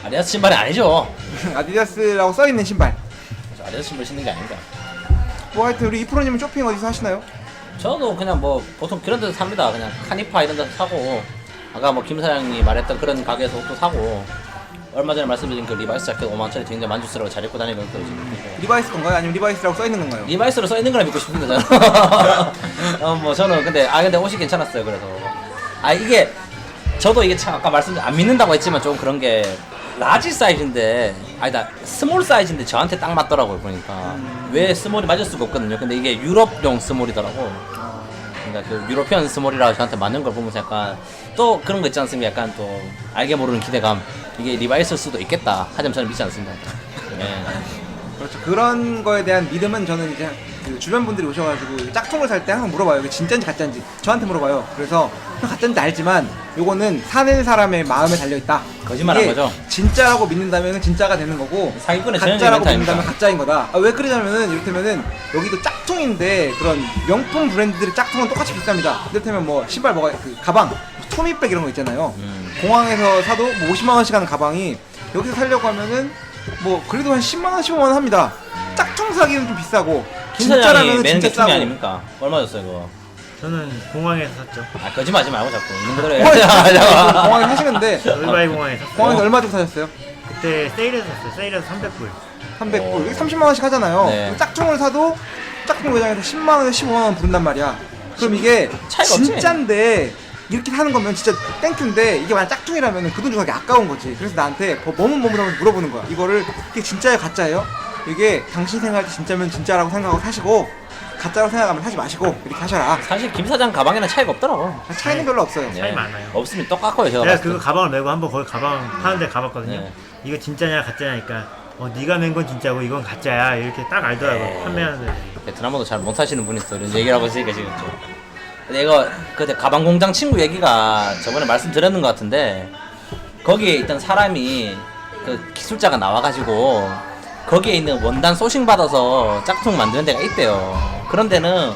아디다스 신발이 아니죠. 아디다스라고 써있는 신발. 아디다스 신발 신는 게 아닙니다. 뭐 하여튼 우리 이프로님은 쇼핑 어디서 하시나요? 저도 그냥 뭐 보통 그런 데서 삽니다. 그냥 카니파 이런 데서 사고 아까 뭐 김 사장님이 말했던 그런 가게에서 옷도 사고 얼마 전에 말씀드린 그 리바이스 자켓 5만원짜리 굉장히 만족스러워 잘 입고 다니는 거 리바이스 건가요? 아니면 리바이스라고 써있는 건가요? 리바이스로 써 있는 거나 믿고 싶은데 저는. 뭐 저는 근데 옷이 괜찮았어요. 그래서 이게 저도 이게 참 아까 안 믿는다고 했지만 좀 그런 게 라지 사이즈인데 아니다 스몰 사이즈인데 저한테 딱 맞더라고요. 보니까 왜 스몰이 맞을 수가 없거든요. 근데 이게 유럽용 스몰이더라고. 그러니까 그 유로피언 스몰이라고 저한테 맞는 걸 보면서 약간 또 그런 거 있지 않습니까? 약간 또 알게 모르는 기대감. 이게 리바이스일 수도 있겠다. 하지만 저는 믿지 않습니다. 예. 그렇죠. 그런 거에 대한 믿음은 저는 이제 그 주변 분들이 오셔가지고 짝퉁을 살 때 항상 물어봐요. 이게 진짜인지 가짜인지 저한테 물어봐요. 그래서 가짜인지 알지만 요거는 사는 사람의 마음에 달려있다. 거짓말한 이게 거죠? 진짜라고 믿는다면 진짜가 되는 거고 사기꾼의 가짜라고 전형적인 믿는다면 멘트입니다. 가짜인 거다. 아, 왜 그러냐면은 이를테면은 여기도 짝퉁인데 그런 명품 브랜드들의 짝퉁은 똑같이 비쌉니다. 이를테면 뭐 신발 뭐가 그 가방 토미백 이런 거 있잖아요. 공항에서 사도 뭐 50만 원씩 하는 가방이 여기서 살려고 하면은 뭐 그래도 한 10만 원, 15만 원 합니다. 짝퉁 사기는 좀 비싸고 김 사장이 진짜라면 매는 진짜 게 싸고. 춤이 아닙니까? 얼마 줬어요 그거? 저는 공항에서 샀죠. 아 거짓말하지 말고 자꾸 있는 그대로 공항에 사시는데 얼바이 공항에 샀어요. 공항에서 얼마 주고 사셨어요? 그때 세일해서 샀어요. 세일해서 300불. 300불. 오. 여기 30만 원씩 하잖아요. 네. 짝퉁을 사도 짝퉁 매장에서 10만 원에서 15만 원 부른단 말이야. 그럼 이게 차이가 없지? 진짠데 이렇게 사는 거면 진짜 땡큐인데 이게 만약 짝퉁이라면 그 돈 주고 사기 아까운 거지. 그래서 나한테 머뭇머뭇하면서 물어보는 거야. 이거를 이게 진짜예요 가짜예요? 이게 당신 생각할 때 진짜면 진짜라고 생각하고 사시고 가짜라고 생각하면 사지 마시고 이렇게 하셔라. 사실 김 사장 가방에는 차이가 없더라고. 차이는 별로 없어요. 네. 차이 많아요. 없으면 똑같고요 제가 내가 봤을 그거 때. 가방을 메고 한번 거기 가방 파는데 가봤거든요. 네. 이거 진짜냐 가짜냐니까 네가 맨 건 진짜고 이건 가짜야 이렇게 딱 알더라고요. 네. 판매하는 사람이. 베트남어도 잘 못하시는 분이 있어 이런 얘기를 하고 있으니까 지금 좀 근데 이거 그때 가방 공장 친구 얘기가 저번에 말씀드렸는 것 같은데 거기에 있던 사람이 그 기술자가 나와가지고 거기에 있는 원단 소싱 받아서 짝퉁 만드는 데가 있대요. 그런 데는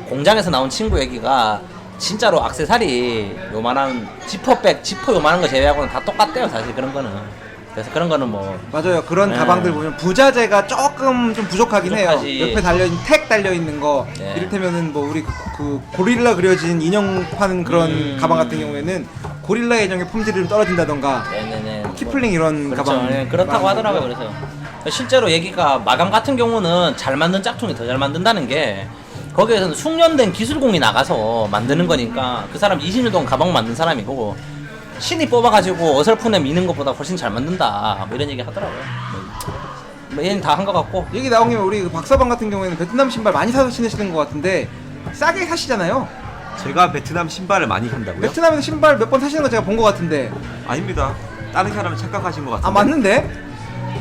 공장에서 나온 친구 얘기가 진짜로 액세서리 요만한 지퍼백 지퍼 요만한 거 제외하고는 다 똑같대요 사실 그런 거는. 그래서 그런 거는 뭐 맞아요. 그런 네. 가방들 보면 부자재가 조금 좀 부족하긴 부족하지. 해요. 옆에 달려있는 택 달려있는 거 네. 이를테면은 뭐 우리 그 고릴라 그려진 인형 파는 그런 가방 같은 경우에는 고릴라의 인형의 품질이 좀 떨어진다던가 네네네. 키플링 이런 그렇죠. 가방 네, 그렇다고 많은 하더라고요. 거고요. 그래서 실제로 얘기가 마감 같은 경우는 잘 만든 짝퉁이 더 잘 만든다는 게 거기에서는 숙련된 기술공이 나가서 만드는 거니까 그 사람 20년 동안 가방 만든 사람이고 신이 뽑아가지고 어설프게 미는 것보다 훨씬 잘 만든다 뭐 이런 얘기 하더라고요. 뭐 얘는 다 한 것 같고 얘기 나온 김에 우리 그 박서방 같은 경우에는 베트남 신발 많이 사서 신으시는 것 같은데 싸게 사시잖아요. 제가 베트남 신발을 많이 산다고요? 베트남에서 신발 몇 번 사시는 거 제가 본 것 같은데 아닙니다. 다른 사람은 착각하신 것 같은데. 아 맞는데?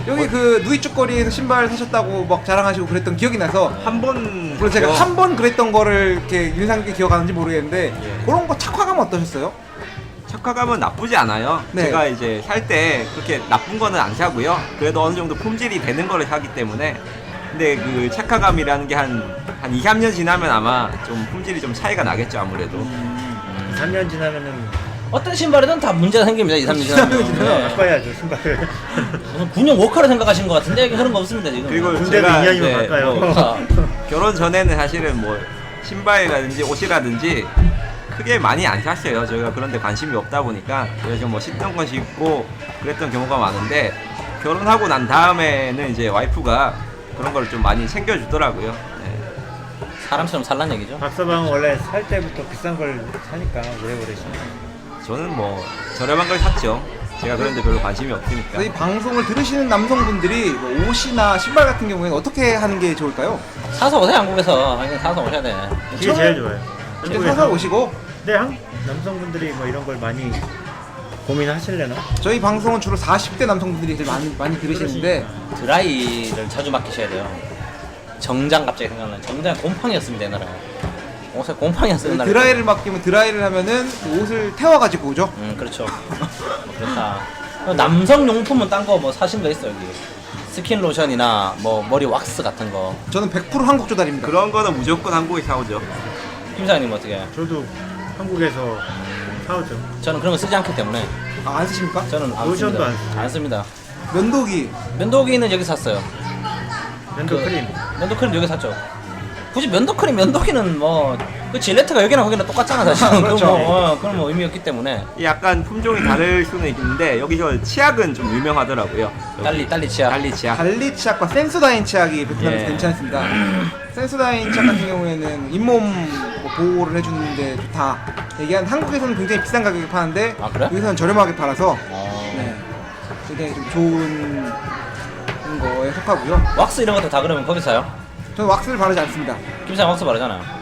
여기 그 누이쭈거리에서 신발 사셨다고 막 자랑하시고 그랬던 기억이 나서 한번 그래서 제가 한 번 그랬던 거를 이렇게 인상 깊게 기억하는지 모르겠는데 그런 거 착화감 어떠셨어요? 착화감은 나쁘지 않아요. 네. 제가 이제 살 때 그렇게 나쁜 거는 안 사고요. 그래도 어느 정도 품질이 되는 거를 사기 때문에. 근데 그 착화감이라는 게 한 2, 3년 지나면 아마 좀 품질이 좀 차이가 나겠죠, 아무래도. 3년 지나면은 어떤 신발이든 다 문제가 생깁니다. 2, 3년 지나면. 네. 바꿔야죠 신발을. 무슨 군용 워커를 생각하신 것 같은데 그런 거 없습니다 지금. 그리고 군대도 제가 2년이면 이제 바꿔요. 뭐 아, 결혼 전에는 사실은 뭐 신발이라든지 옷이라든지 크게 많이 안 샀어요. 저희가 그런 데 관심이 없다 보니까 그래서 뭐 신던 건 신고 그랬던 경우가 많은데 결혼하고 난 다음에는 이제 와이프가 그런 걸 좀 많이 챙겨주더라고요. 네. 사람처럼 살란 얘기죠. 박서방은 원래 살 때부터 비싼 걸 사니까 오래오래 신어. 저는 뭐 저렴한 걸 샀죠. 제가 그런 데 별로 관심이 없으니까. 그래서 이 방송을 들으시는 남성분들이 뭐 옷이나 신발 같은 경우에는 어떻게 하는 게 좋을까요? 사서 오세요 한국에서. 그냥 사서 오셔야 돼. 그게 제일 좋아요. 이렇게 사서 오시고 근데 남성분들이 뭐 이런 걸 많이 고민하시려나? 저희 방송은 주로 40대 남성분들이 제일 많이 들으시는데 드라이를 자주 맡기셔야 돼요. 정장 갑자기 생각나요. 정장 곰팡이였습니다 옛날에. 옷에 곰팡이였어요 옛날에. 드라이를 맡기면 드라이를 하면은 그 옷을 태워가지고 오죠. 그렇죠. 뭐 그렇다. 남성 용품은 딴 거 뭐 사신 거 있어 여기. 스킨 로션이나 뭐 머리 왁스 같은 거. 저는 100% 한국 조달입니다. 그런 거는 무조건 한국에 사오죠. 김 사장님 어떻게? 저도 한국에서 사오죠. 저는 그런 거 쓰지 않기 때문에 아, 안 쓰십니까? 저는 안 로션도 씁니다. 안 쓰죠. 안 씁니다. 면도기 면도기는 여기 샀어요. 면도 그 크림. 면도크림 여기 샀죠. 굳이 면도기는 뭐 그 질레트가 여기나 거기나 똑같잖아 사실. 그렇죠. 그건 뭐 의미 없기 때문에. 약간 품종이 다를 수는 있는데 여기서 치약은 좀 유명하더라고요. 딸리 치약. 달리 치약. 관리 치약과 센소다인 치약이 베트남에서 예. 괜찮습니다. 센소다인 치약 같은 경우에는 잇몸 뭐 보호를 해주는데 좋다. 얘기한 한국에서는 굉장히 비싼 가격에 파는데 아, 그래? 여기서는 저렴하게 팔아서 어. 네, 굉장히 좀 좋은 거에 속하고요. 왁스 이런 것도 다 그러면 거기서 사요? 저는 왁스를 바르지 않습니다. 김 사장 왁스 바르잖아요.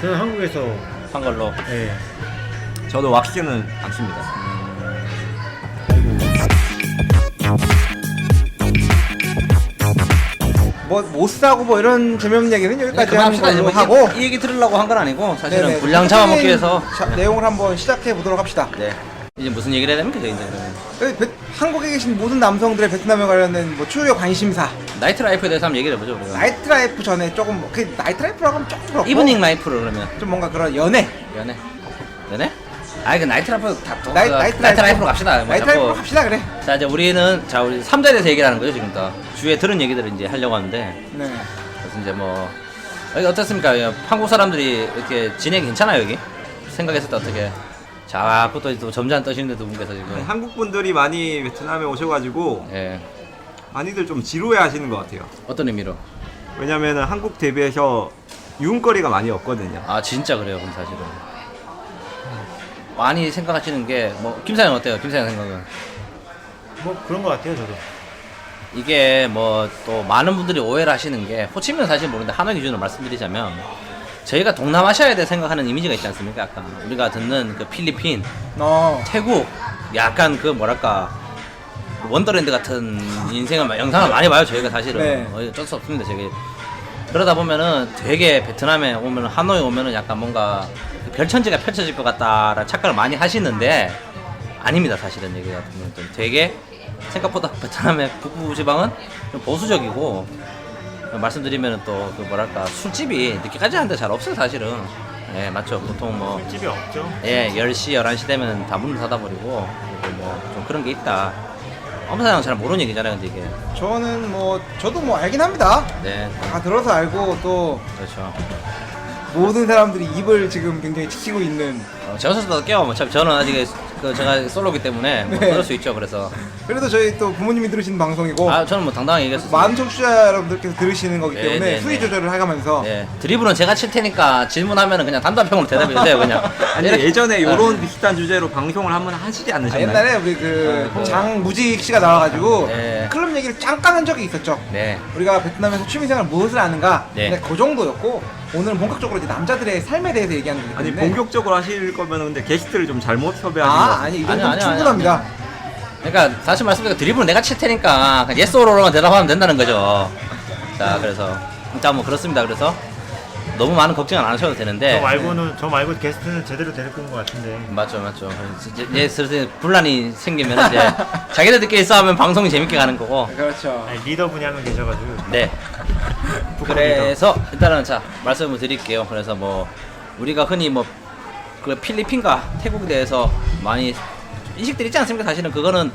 저는 한국에서 산 걸로. 예. 저도 왁스는 안 씁니다. 뭐 못 사고 뭐 이런 재미없는 얘기는 여기까지 하는 그만합시다. 걸로 이제 하고 이 얘기 들으려고 한 건 아니고 사실은 네네. 분량 잡아먹기 위해서. 내용을 한번 시작해 보도록 합시다. 네. 이제 무슨 얘기를 해야 됩니까, 이제 그러면? 한국에 계신 모든 남성들의 베트남에 관련된 뭐 초유의 관심사, 나이트 라이프에 대해서 한번 얘기를 해보죠, 우리가. 나이트 라이프 전에 조금 그 나이트 라이프라고 하면 조금 그렇고 이브닝 라이프로 그러면. 좀 뭔가 그런 연애, 연애? 연애? 아이, 그 나이트 라이프 다 또. 나이트 라이프로 갑시다. 뭐 나이트 자꾸. 라이프로 갑시다 그래. 자, 이제 우리는, 우리 3자에 대해서 얘기를 하는 거죠, 지금부터. 주위에 들은 얘기들을 이제 하려고 하는데. 네. 그래서 이제 뭐 여기 어떻습니까? 한국 사람들이 이렇게 진행이 괜찮아요 여기? 생각했을 때 어떻게? 자꾸 또 점잖은 떠시는데 두 분께서 지금. 한국 분들이 많이 베트남에 오셔가지고 예. 많이들 좀 지루해하시는 것 같아요. 어떤 의미로? 왜냐면은 한국 대비해서 유흥거리가 많이 없거든요. 아 진짜 그래요, 그럼 사실은. 많이 생각하시는 게 뭐 김사장 어때요? 김사장 생각은? 뭐 그런 것 같아요 저도. 이게 뭐 또 많은 분들이 오해를 하시는 게 호치민은 사실 모르는데 하노이 기준으로 말씀드리자면 저희가 동남아시아에 대해 생각하는 이미지가 있지 않습니까? 약간 우리가 듣는 그 필리핀, 태국, 약간 그 뭐랄까 원더랜드 같은 인생을 영상을 많이 봐요 저희가 사실은. 네. 어쩔 수 없습니다 저게. 그러다 보면은 되게 베트남에 오면은 하노이 오면은 약간 뭔가 별천지가 펼쳐질 것 같다라는 착각을 많이 하시는데 아닙니다 사실은. 얘기 같은 경우는 좀 되게 생각보다 베트남의 북부 지방은 좀 보수적이고, 말씀드리면은 또 그 뭐랄까 술집이 늦게까지 하는데 잘 없어요 사실은. 예 맞죠. 보통 뭐 집이 없죠. 예 10시 11시 되면 다 문을 닫아버리고, 그리고 뭐 좀 그런 게 있다. 엄사장 잘 모르는 얘기잖아요 근데 이게. 저는 뭐 저도 뭐 알긴 합니다. 네 다 들어서 알고 또 그렇죠. 모든 사람들이 입을 지금 굉장히 지키고 있는. 제어서도 깨워. 어차피 저는 아직 제가 솔로기 때문에 뭐 네. 그럴 수 있죠. 그래서 그래도 저희 또 부모님이 들으시는 방송이고 저는 뭐 당당하게 얘기했어요. 많은 청취자 여러분들께서 들으시는 거기 네, 때문에 네, 수위 네. 조절을 해가면서 네 드리블은 제가 칠 테니까 질문하면은 그냥 단답형으로 대답해 주세요 그냥. 아니 예전에 요런 비슷한 주제로 방송을 한번 하시지 않으셨나요? 옛날에 우리 그 장무직 씨가 나와가지고 네. 클럽 얘기를 잠깐 한 적이 있었죠. 네. 우리가 베트남에서 취미생활 무엇을 아는가. 네. 근데 그 정도였고 오늘은 본격적으로 이제 남자들의 삶에 대해서 얘기하는 거기 아니 때문에. 본격적으로 하실 거면 근데 게스트를 좀 잘못 섭외하신 것 같아요. 아니 이 정도면 아니요, 충분합니다. 그러니까 다시 말씀드리면 드리블은 내가 칠 테니까 그냥 yes or로만 대답하면 된다는 거죠. 자 그래서 자 뭐 그렇습니다. 그래서 너무 많은 걱정은 안 하셔도 되는데. 저 말고 게스트는 제대로 데리고 온 것 같은데. 맞죠. 이제 슬슬 분란이 생기면 이제 자기들끼리 싸우면 방송이 재밌게 가는 거고. 그렇죠. 아니, 리더 분이 한 명 계셔가지고. 네. 그래서 일단은 자 말씀을 드릴게요. 그래서 뭐 우리가 흔히 뭐 그 필리핀과 태국에 대해서 많이 인식들이 있지 않습니까? 사실은 그거는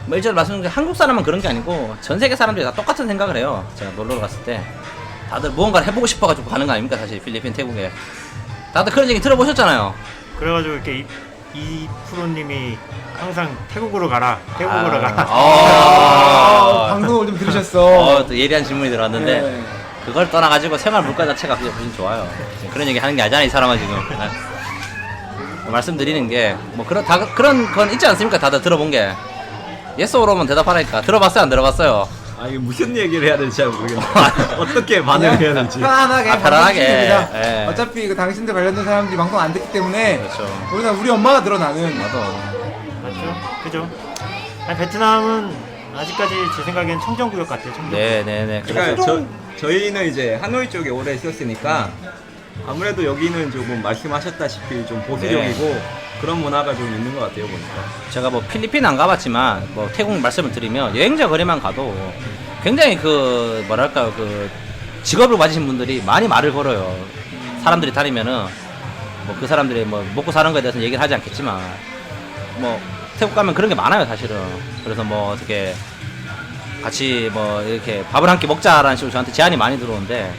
뭐 일절 말씀드린 한국 사람은 그런 게 아니고 전 세계 사람들이 다 똑같은 생각을 해요. 제가 놀러 갔을 때 다들 무언가를 해보고 싶어가지고 가는 거 아닙니까? 사실 필리핀, 태국에 다들 그런 얘기 들어보셨잖아요. 그래가지고 이렇게 이 프로님이 항상 태국으로 가라. 태국으로 가라. 방송을 좀 들으셨어. 또 예리한 질문이 들어왔는데 네. 그걸 떠나가지고 생활 물가 자체가 그냥 훨씬 좋아요. 그런 얘기 하는 게 아니잖아 이 사람은 지금. 말씀드리는 게 뭐 그런 건 있지 않습니까? 다들 들어본 게 yes or로만 대답하라니까. 들어봤어요 안 들어봤어요? 아 이게 무슨 얘기를 해야 될지 잘 모르겠네. 어떻게 반응을 해야 될지. 편안하게. 편안하게. 방송해주십니다. 예. 어차피 그 당신들 관련된 사람들이 방송 안 듣기 때문에 그렇죠. 우리 엄마가 들어 나는. 맞아. 맞죠? 그죠? 아니, 베트남은 아직까지 제 생각엔 청정구역 같아요. 청정구역. 네네네. 그러니까 저희는 이제 하노이 쪽에 오래 있었으니까 아무래도 여기는 조금 말씀하셨다시피 좀 보수적이고 그런 문화가 좀 있는 것 같아요 보니까. 제가 뭐 필리핀 안 가봤지만 뭐 태국 말씀을 드리면 여행자 거리만 가도 굉장히 그 뭐랄까 그 직업을 가지신 분들이 많이 말을 걸어요. 사람들이 다니면은 뭐 그 사람들이 뭐 먹고 사는 거에 대해서는 얘기를 하지 않겠지만 뭐 태국 가면 그런 게 많아요 사실은. 그래서 뭐 어떻게 같이 뭐 이렇게 밥을 한 끼 먹자라는 식으로 저한테 제안이 많이 들어오는데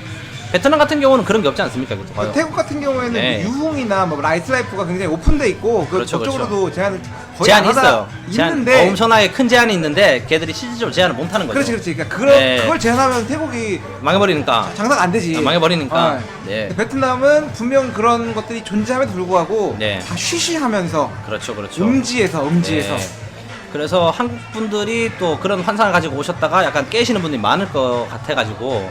베트남 같은 경우는 그런 게 없지 않습니까? 그 태국 같은 경우에는 네. 뭐 유흥이나 뭐 라이트 라이프가 굉장히 오픈돼 있고 그렇죠, 그쪽으로도 제한을 거의 제한이 안 하다 있어요. 있는데 엄청나게 큰 제한이 있는데 걔들이 실질적으로 제한을 못 하는 거죠. 그렇지. 그러니까 네. 그걸 제한하면 태국이 망해버리니까. 장사가 안 되지. 망해버리니까. 네. 네. 베트남은 분명 그런 것들이 존재함에도 불구하고 네. 다 쉬쉬하면서 그렇죠. 음지에서 네. 그래서 한국 분들이 또 그런 환상을 가지고 오셨다가 약간 깨시는 분들이 많을 것 같아가지고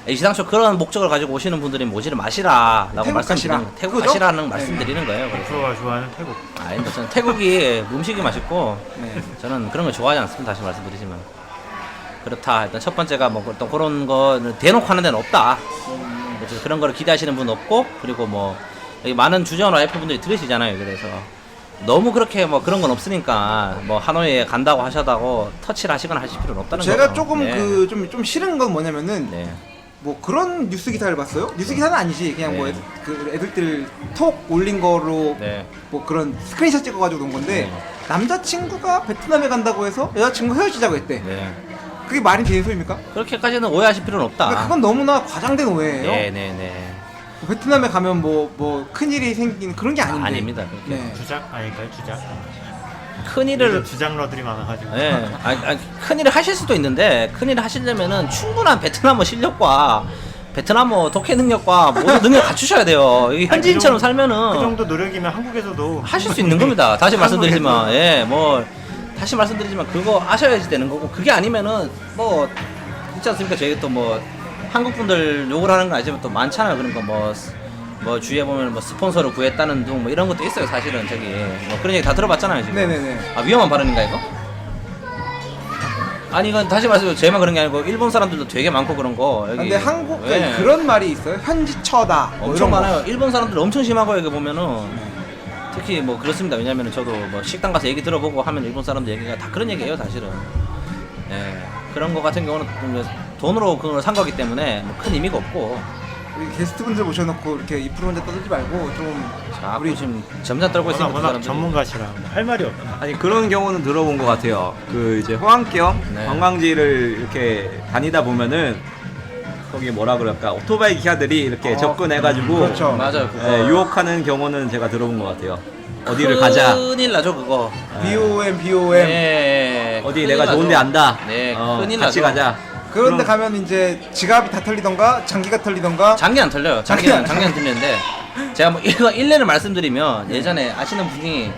시당초 그런 목적을 가지고 오시는 분들이 오지를 마시라라고 태국 말씀드리는 가시라. 태국 그죠? 가시라는 네. 말씀드리는 거예요. 그래서 프로가 좋아하는 태국. 아닙니다. 저는 태국이 음식이 맛있고 네. 저는 그런 걸 좋아하지 않습니다. 다시 말씀드리지만 그렇다. 일단 첫 번째가 뭐 어떤 그런 거는 대놓고 하는 데는 없다. 그래서 그런 거를 기대하시는 분 없고, 그리고 뭐 여기 많은 주전 와이프분들이 들으시잖아요. 그래서 너무 그렇게 뭐 그런 건 없으니까 뭐 하노이에 간다고 하셔다고 터치를 하시거나 하실 필요는 없다는 거죠. 제가 조금 네. 그 좀 싫은 건 뭐냐면은 네. 뭐 그런 뉴스 기사를 봤어요. 뉴스 기사는 아니지. 그냥 뭐 네. 애들들 톡 올린 거로 네. 뭐 그런 스크린샷 찍어가지고 놓은 건데 네. 남자친구가 베트남에 간다고 해서 여자친구 헤어지자고 했대. 네. 그게 말이 되는 소리입니까? 그렇게까지는 오해하실 필요는 없다. 그러니까 그건 너무나 과장된 오해예요. 네네네. 베트남에 가면 뭐 큰일이 생기는 그런 게 아닌데. 아닙니다. 그렇게. 네. 주작 아닐까요? 주작. 큰일을 주작러들이 많아가지고. 예, 큰일을 하실 수도 있는데 큰일을 하시려면은 충분한 베트남어 실력과 베트남어 독해 능력과 모든 능력 갖추셔야 돼요. 이 현지인처럼 그 살면은 정도 노력이면 한국에서도 하실 수 있는 겁니다. 다시 말씀드리지만, 한국에서. 예, 뭐 다시 말씀드리지만 그거 아셔야지 되는 거고, 그게 아니면은 뭐 있지 않습니까? 저희 또 뭐 한국 분들 욕을 하는 건 아니지만 또 많잖아요. 그런 거 뭐 주위에 보면 뭐 스폰서를 구했다는 둥 뭐 이런 것도 있어요. 사실은 저기 뭐 그런 얘기 다 들어봤잖아요 지금. 네네네. 아, 위험한 발언인가 이거? 아니 이건 다시 말해서 저희만 그런 게 아니고 일본 사람들도 되게 많고 그런 거 여기. 근데 한국 예. 그런 말이 있어요. 현지처다. 뭐 엄청 이런 거. 많아요. 일본 사람들 엄청 심하고 여기 보면은 특히 뭐 그렇습니다. 왜냐면은 저도 뭐 식당 가서 얘기 들어보고 하면 일본 사람들 얘기가 다 그런 얘기예요, 사실은. 예. 그런 거 같은 경우는 돈으로 그걸 산 거기 때문에 뭐 큰 의미가 없고. 우리 게스트분들 모셔놓고 이렇게 이프로 혼자 떠들지 말고 좀 자, 우리 우리 지금 점점 떨고 있으니까 그 워낙 사람들이. 전문가시라 할 말이 없나. 아니 그런 경우는 들어본 것 같아요. 그 이제 호황경 네. 관광지를 이렇게 다니다 보면은 거기 뭐라 그럴까 오토바이 기사들이 이렇게 접근해가지고 그렇죠. 맞아요. 그거. 예, 유혹하는 경우는 제가 들어본 것 같아요. 어디를 가자. 큰일 나죠 그거. BOM 네. 어디 큰일 내가 나죠. 좋은데 안다. 네. 어, 큰일 같이 나죠. 가자. 그런데 그럼- 가면 이제 지갑이 다 털리던가 장기가 털리던가 장기 안 털려요. 장기는 털리는데 제가 뭐 이거 1년을 말씀드리면 예전에 아시는 분이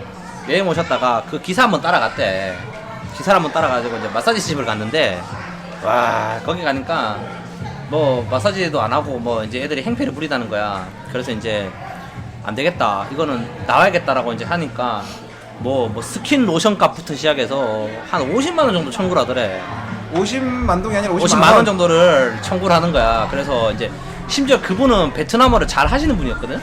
여행 오셨다가 그 기사 한번 따라갔대. 기사를 한번 따라가지고 이제 마사지 집을 갔는데 와 거기 가니까 뭐 마사지도 안 하고 뭐 이제 애들이 행패를 부리다는 거야. 그래서 이제 안 되겠다. 이거는 나와야겠다라고 이제 하니까 뭐 스킨 로션 값부터 시작해서 한 50만 원 정도 청구를 하더래. 50만 동이 아니라 50만 원 정도를 청구를 하는 거야. 그래서 이제 심지어 그분은 베트남어를 잘 하시는 분이었거든.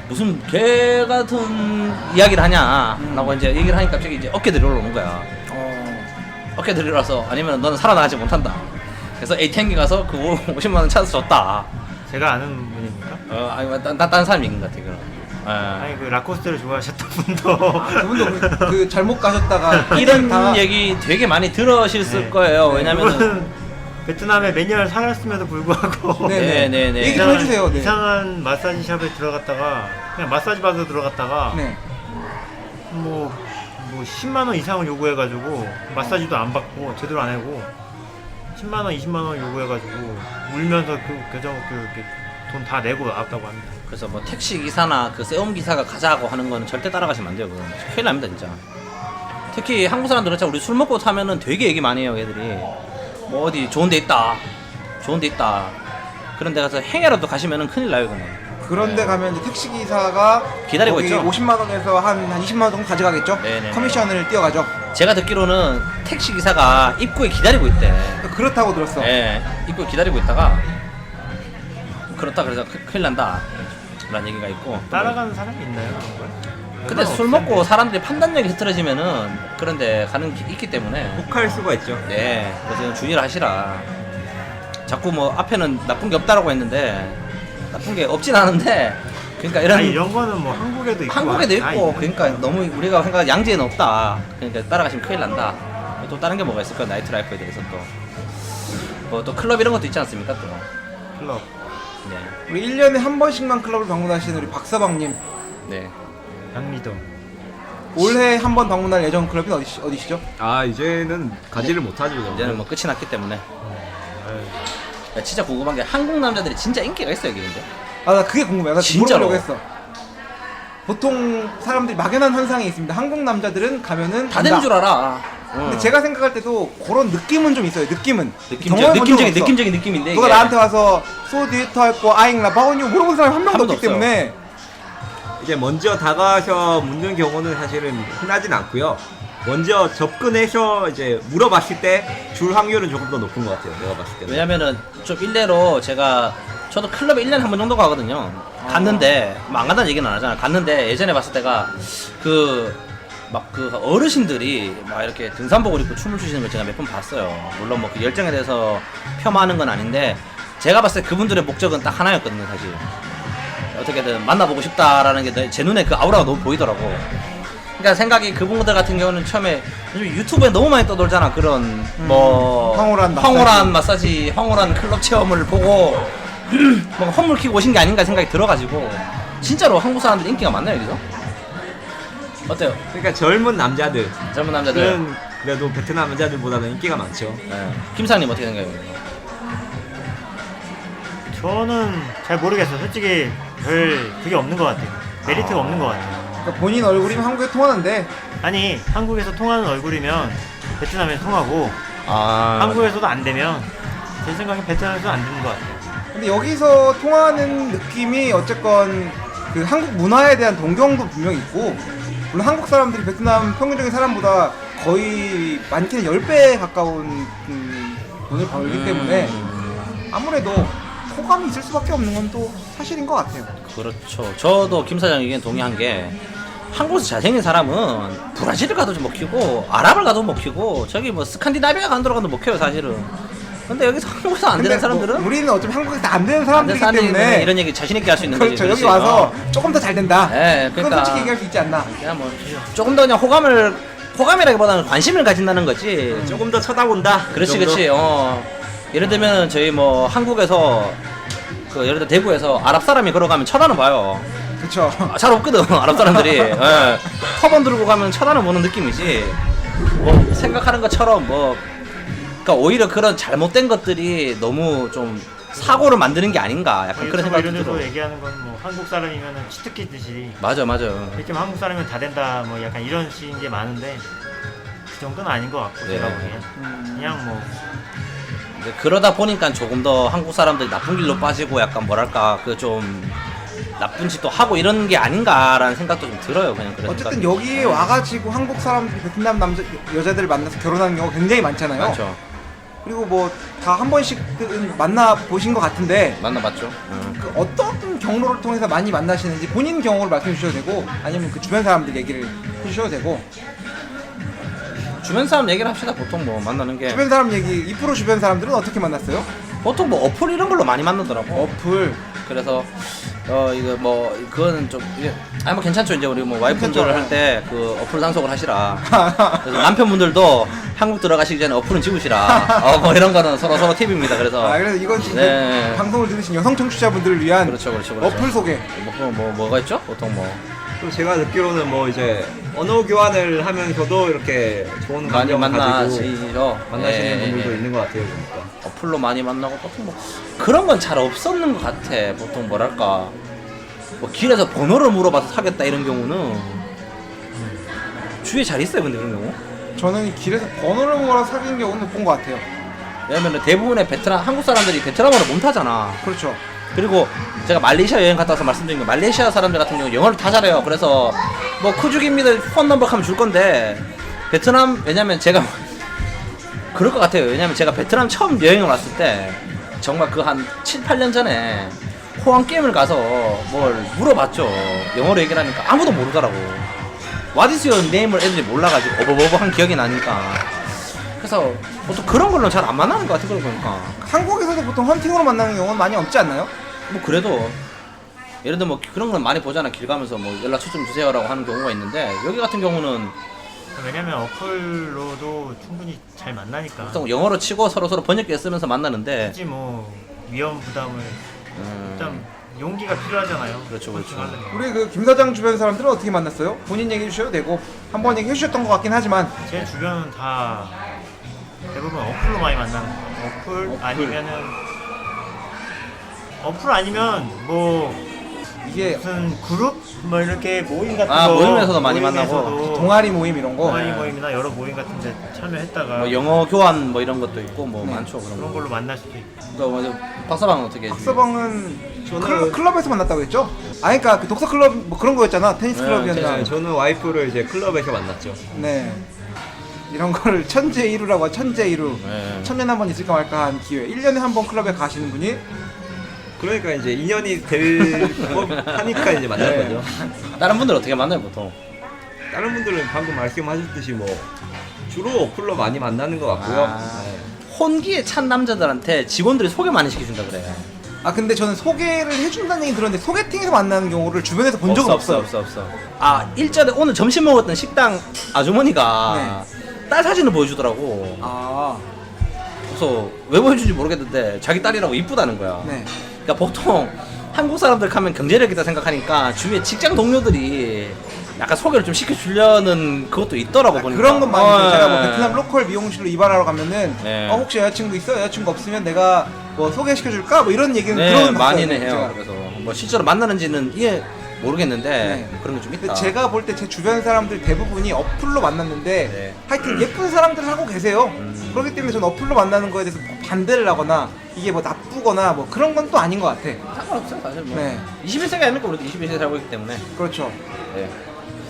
무슨 개 같은 이야기를 하냐라고 이제 얘기를 하니까 갑자기 이제 어깨 들이 올라오는 거야. 어깨 들이 올라서 아니면 너는 살아나가지 못한다. 그래서 에이탱기 가서 그 50만 원 찾아서 줬다. 제가 아는 분입니까? 아니 딴 사람이 있는 것 같아 그럼. 아니 그 라코스테를 좋아하셨던 분도 그분도 그 잘못 가셨다가 이런 다- 얘기 되게 많이 들으셨을 네. 거예요. 네, 왜냐면은 그분은 베트남에 몇 년을 살았음에도 불구하고 네. 네네네. 얘기 좀 해주세요. 네. 이상한 마사지 샵에 들어갔다가 그냥 마사지 받으러 들어갔다가 네. 뭐 10만 원 이상을 요구해가지고 마사지도 안 받고 제대로 안 하고 10만 원, 20만 원 요구해가지고 울면서 그 계정 돈 다 내고 나왔다고 합니다. 그래서 뭐 택시 기사나 그 세움 기사가 가자고 하는 거는 절대 따라가시면 안 돼요. 그건 큰일 납니다 진짜. 특히 한국 사람들은 진짜 우리 술 먹고 타면은 되게 얘기 많이 해요. 걔들이 뭐 어디 좋은 데 있다, 좋은 데 있다. 그런 데 가서 행해라도 가시면은 큰일 나요. 그건. 그런데 가면 이제 택시 기사가 기다리고 거기 있죠. 50만 원에서 한 20만 원 정도 가져가겠죠. 네네. 커미션을 띄어가죠. 제가 듣기로는 택시 기사가 입구에 기다리고 있대. 그렇다고 들었어. 예, 입구에 기다리고 있다가 그렇다 그래서 큰일 난다. 라는 얘기가 있고. 따라가는 사람이 있나요? 그런 걸? 근데 술 먹고 사람들이 판단력이 흐트러지면은 그런데 가는 게 있기 때문에. 혹할 수가 있죠. 네, 그래서 주의를 하시라. 자꾸 뭐 앞에는 나쁜 게 없다라고 했는데 나쁜 게 없진 않은데 그러니까 이런 아니, 이런 거는 뭐 한국에도 있고 한국에도 다 있고 있는데. 그러니까 너무 우리가 생각 양지에는 없다. 그러니까 따라가시면 큰일 난다. 또 다른 게 뭐가 있을까? 나이트 라이프에 대해서 또 뭐 또 클럽 이런 것도 있지 않습니까? 또 클럽 네, 우리 1년에 한 번씩만 클럽을 방문하시는 우리 박서방님. 네. 양리도 올해 한 번 방문할 예정 클럽이 어디시죠? 아 이제는 가지를 못하죠. 이제는 뭐 끝이 났기 때문에. 야, 진짜 궁금한 게 한국 남자들이 진짜 인기가 있어요, 여기 근데. 아, 나 그게 궁금해. 나 진짜로? 물어보려고 했어. 보통 사람들이 막연한 환상이 있습니다. 한국 남자들은 가면은 다 되는 줄 알아. 근데 제가 생각할 때도 그런 느낌은 좀 있어요. 느낌은. 느낌적인 느낌인데. 누가 이게. 나한테 와서 소디터 했고 아잉라 바오뉴 물어본 사람이 한 명도 한 번도 없기 때문에 이제 먼저 다가서 묻는 경우는 사실은 흔하진 않고요. 먼저 접근해서 이제 물어봤을 때 줄 확률은 조금 더 높은 것 같아요. 내가 봤을 때는. 왜냐면은 좀 일례로 저도 클럽에 1년에 한 번 정도 가거든요. 갔는데 뭐 안 간다는 얘기는 안 하잖아. 갔는데 예전에 봤을 때가 그 어르신들이 막 이렇게 등산복을 입고 춤을 추시는 걸 제가 몇 번 봤어요. 물론 뭐 그 열정에 대해서 폄하하는 건 아닌데 제가 봤을 때 그분들의 목적은 딱 하나였거든요, 사실. 어떻게든 만나보고 싶다라는 게 제 눈에 그 아우라가 너무 보이더라고. 그러니까 생각이 그분들 같은 경우는 처음에 요즘 유튜브에 너무 많이 떠돌잖아. 그런 뭐 황홀한 마사지, 황홀한 클럽 체험을 보고 뭔가 헛물 키고 오신 게 아닌가 생각이 들어가지고 진짜로 한국 사람들 인기가 많나요, 여기서? 어때요? 그러니까 젊은 남자들. 젊은 남자들. 은 그래도 베트남 남자들보다는 인기가 많죠. 네. 김사님 어떻게 생각해요? 저는 잘 모르겠어요. 솔직히 별 그게 없는 것 같아요. 메리트가 없는 것 같아요. 그러니까 본인 얼굴이면 한국에 통하는데 아니 한국에서 통하는 얼굴이면 베트남에서 통하고 한국에서도 안 되면 제 생각엔 베트남에서 안 되는 것 같아요. 근데 여기서 통하는 느낌이 어쨌건 그 한국 문화에 대한 동경도 분명히 있고, 물론 한국 사람들이 베트남 평균적인 사람보다 거의 많게는 10배 가까운 돈을 벌기 때문에 아무래도 호감이 있을 수밖에 없는 건 또 사실인 것 같아요. 그렇죠. 저도 김 사장 의견 동의한 게 한국에서 잘생긴 사람은 브라질을 가도 좀 먹히고 아랍을 가도 먹히고 저기 뭐 스칸디나비아 간 데로 가도 먹혀요, 사실은. 근데 여기서 한국에서 안 되는 사람들은 우리는 어차피 한국에서 안 되는 안 되는 사람들이기 사람들이 때문에 이런 얘기 자신 있게 할 수 있는 그렇죠. 거지. 여기 와서 조금 더 잘 된다. 네, 그건 그러니까 솔직히 얘기할 수 있지 않나. 그냥 뭐 조금 더 그냥 호감이라기보다는 관심을 가진다는 거지. 조금 더 쳐다본다. 그렇지, 그 정도? 그렇지. 예를 들면 저희 뭐 한국에서 그 예를 들어 대구에서 아랍 사람이 걸어가면 쳐다는 봐요. 그렇죠. 잘 없거든 아랍 사람들이. 예. 터번 들고 가면 쳐다는 보는 느낌이지. 뭐 생각하는 것처럼 뭐 그러니까 오히려 그런 잘못된 것들이 너무 좀 사고를 만드는 게 아닌가 약간 그런 생각이 이런 들어. 데서 얘기하는 건 뭐 한국 사람이면은 치트키듯이 맞아. 이렇게 한국 사람이면 다 된다 뭐 약간 이런 식인 게 많은데 그 정도는 아닌 것 같고 네. 제가 보기엔 그냥 뭐 근데 그러다 보니까 조금 더 한국 사람들이 나쁜 길로 빠지고 약간 뭐랄까 그 좀 나쁜 짓도 하고 이런 게 아닌가라는 생각도 좀 들어요. 그냥 그런 어쨌든 생각이. 여기에 와가지고 한국 사람들이 베트남 여자들을 만나서 결혼하는 경우가 굉장히 많잖아요. 맞죠. 그리고 뭐 다 한 번씩은 만나 보신 것 같은데 만나봤죠. 그 어떤 경로를 통해서 많이 만나시는지 본인 경험을 말씀해 주셔도 되고, 아니면 그 주변 사람들 얘기를 해주셔도 되고. 주변 사람 얘기를 합시다. 보통 뭐 만나는 게 주변 사람 얘기, 2% 주변 사람들은 어떻게 만났어요? 보통 뭐 어플 이런 걸로 많이 만나더라고. 어플. 그래서 이거 뭐 그거는 좀 이게 아니 뭐 괜찮죠. 이제 우리 뭐 와이프분들 할 때 그 어플 상속을 하시라. 그래서 남편분들도 한국 들어가시기 전에 어플은 지우시라. 뭐 이런 거는 서로 팁입니다. 그래서 그래서 이건 지금 네. 방송을 들으신 여성 청취자분들을 위한 그렇죠. 어플 소개. 뭐가 있죠? 보통 뭐 또 제가 듣기로는 뭐 이제 언어 교환을 하면서도 이렇게 좋은 많이 감정을 가지고 만나시죠. 만나시는 예, 분들도 예. 있는 것 같아요, 보니까. 어플로 많이 만나고 보통 뭐 그런 건 잘 없었는 것 같아. 보통 뭐랄까 뭐 길에서 번호를 물어봐서 사겠다 이런 경우는 주위에 잘 있어요. 근데 그런 경우 저는 길에서 번호를 물어 사귄 경우는 본 것 같아요. 왜냐면 대부분의 한국 사람들이 베트남어를 못하잖아. 그렇죠. 그리고 제가 말레이시아 여행 갔다 와서 말씀드린 거 말레이시아 사람들 같은 경우 영어를 다 잘해요. 그래서 뭐 쿠죽입니다 폰 넘버 하면 줄 건데 베트남 왜냐면 제가 그럴 것 같아요. 왜냐면 제가 베트남 처음 여행을 왔을 때 정말 그 한 7, 8년 전에 호황 게임을 가서 뭘 물어봤죠. 영어로 얘기를 하니까 아무도 모르더라고. What is your name을 애들이 몰라가지고 어버버버 한 기억이 나니까. 그래서 보통 그런 걸로 잘 안 만나는 것 같아. 그러고 보니까 한국에서도 보통 헌팅으로 만나는 경우는 많이 없지 않나요? 뭐 그래도 예를 들어 뭐 그런 건 많이 보잖아. 길 가면서 뭐 연락처 좀 주세요라고 하는 경우가 있는데 여기 같은 경우는 왜냐면 어플로도 충분히 잘 만나니까 보통 영어로 치고 서로 번역기 쓰면서 만나는데 굳이 뭐 위험 부담을 일단 용기가 필요하잖아요. 그렇죠. 하려면. 우리 그 김 사장 주변 사람들은 어떻게 만났어요? 본인 얘기해 주셔도 되고, 한번 얘기해 주셨던 것 같긴 하지만. 제 주변은 다 대부분 어플로 많이 만나는 거예요. 어플 아니면 뭐 이게 무슨 그룹 뭐 이렇게 모임 같은 아, 거 모임에서도 많이 모임에서도 동아리 모임 이런 거. 동아리 모임이나 여러 모임 같은 데 참여했다가 뭐 영어 교환 뭐 이런 것도 있고 뭐 네. 많죠. 그런 그런 거. 걸로 만날 수도 있고 또 박사방은 어떻게 했지? 박서방은 저는 클럽에서 만났다고 했죠? 그러니까 그 독서 클럽 뭐 그런 거였잖아. 테니스 네, 클럽이었나. 네, 저는 와이프를 이제 클럽에서 만났죠. 네. 이런 거를 천재 1루라고 하죠. 천재 1루. 네. 천년 한 번 있을까 말까 한 기회. 1년에 한 번 클럽에 가시는 분이 그러니까 이제 인연이 될 법하니까 이제 만난 네. 거죠. 다른 분들 어떻게 만나요 보통? 다른 분들은 방금 말씀하셨듯이 뭐 주로 어플로 많이 만나는 것 같고요. 아. 네. 혼기에 찬 남자들한테 직원들이 소개 많이 시켜준다 그래. 아 근데 저는 소개를 해준다는 얘기 들었는데 소개팅에서 만나는 경우를 주변에서 본 적은 없어요. 없어. 아 일전에 오늘 점심 먹었던 식당 아주머니가 딸 사진을 보여주더라고. 아, 그래서 왜 보여준지 모르겠는데 자기 딸이라고 이쁘다는 거야. 네. 그러니까 보통 한국 사람들 가면 경제력이다 생각하니까 주위에 직장 동료들이 약간 소개를 좀 시켜주려는 그것도 있더라고 보니까. 그런 건 많이 있어요. 제가 뭐 예. 베트남 로컬 미용실로 이발하러 가면은 네. 혹시 여자친구 있어? 여자친구 없으면 내가 뭐 소개시켜줄까? 뭐 이런 얘기는 네, 들어는 많이는 봤어요, 해요. 제가. 그래서 뭐 실제로 만나는지는 모르겠는데 네. 그런 게 좀 있다. 근데 제가 볼 때 제 주변 사람들 대부분이 어플로 만났는데 네. 하여튼 예쁜 사람들을 하고 계세요. 그렇기 때문에 저는 어플로 만나는 거에 대해서 반대를 하거나 이게 뭐 나쁘거나 뭐 그런 건 또 아닌 것 같아. 상관없어요 사실 뭐. 네. 21세가 아닙니까 우리도 21세에 살고 있기 때문에. 그렇죠. 네.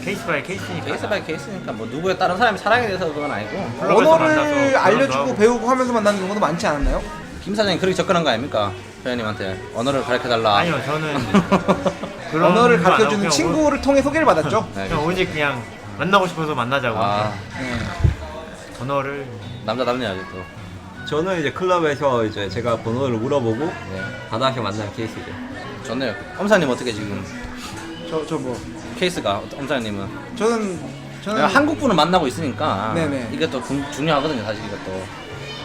케이스 바이 케이스니까. 케이스 바이 케이스니까 뭐 누구의 다른 사람이 사랑에 대해서 그건 아니고. 클럽에서 언어를 만나서 그런 알려주고 거 배우고 하면서 만나는 경우도 많지 않았나요? 김 사장님 그렇게 접근한 거 아닙니까? 회원님한테 언어를 가르쳐달라. 아니요, 저는 그런 언어를 거 안 하고 가르쳐주는 그냥 친구를 통해 소개를 받았죠. 네. 그냥 오직 그냥 만나고 싶어서 만나자고. 아 네. 번호를 남자답네요 아직도. 저는 이제 클럽에서 이제 제가 번호를 물어보고 네. 받아서 만난 케이스죠. 좋네요. 엄사님 어떻게 지금 저 뭐. 케이스가 엄사님은 저는 한국 분을 만나고 있으니까 네네. 이게 또 중요하거든요 사실 이것도.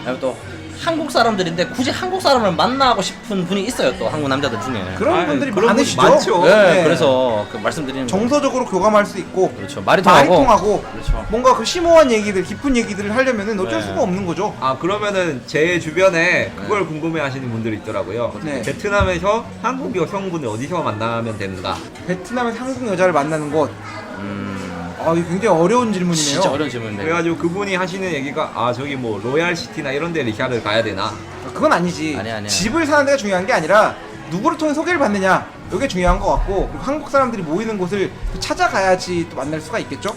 그리고 또 한국 사람들인데 굳이 한국 사람을 만나고 싶은 분이 있어요 또 한국 남자들 중에. 그런 아유, 분들이 그런 많으시죠. 분 많죠. 네, 그래서 그 말씀드리는 거. 정서적으로 교감할 수 있고 그렇죠. 말이 말이 통하고. 통하고 그렇죠. 뭔가 그 심오한 얘기들, 깊은 얘기들을 하려면은 어쩔 네. 수가 없는 거죠. 아 그러면은 제 주변에 그걸 궁금해하시는 분들이 있더라고요. 네. 베트남에서 한국 여성분을 어디서 만나면 되는가? 베트남에서 한국 여자를 만나는 것. 음, 아, 이거 굉장히 어려운 질문이네요. 진짜 어려운 질문인데. 그래가지고 그분이 하시는 얘기가 아 저기 뭐 로얄시티나 이런 데 리샤를 가야 되나? 그건 아니지. 아니야. 집을 사는 데가 중요한 게 아니라 누구를 통해 소개를 받느냐. 이게 중요한 것 같고 그리고 한국 사람들이 모이는 곳을 또 찾아가야지 또 만날 수가 있겠죠.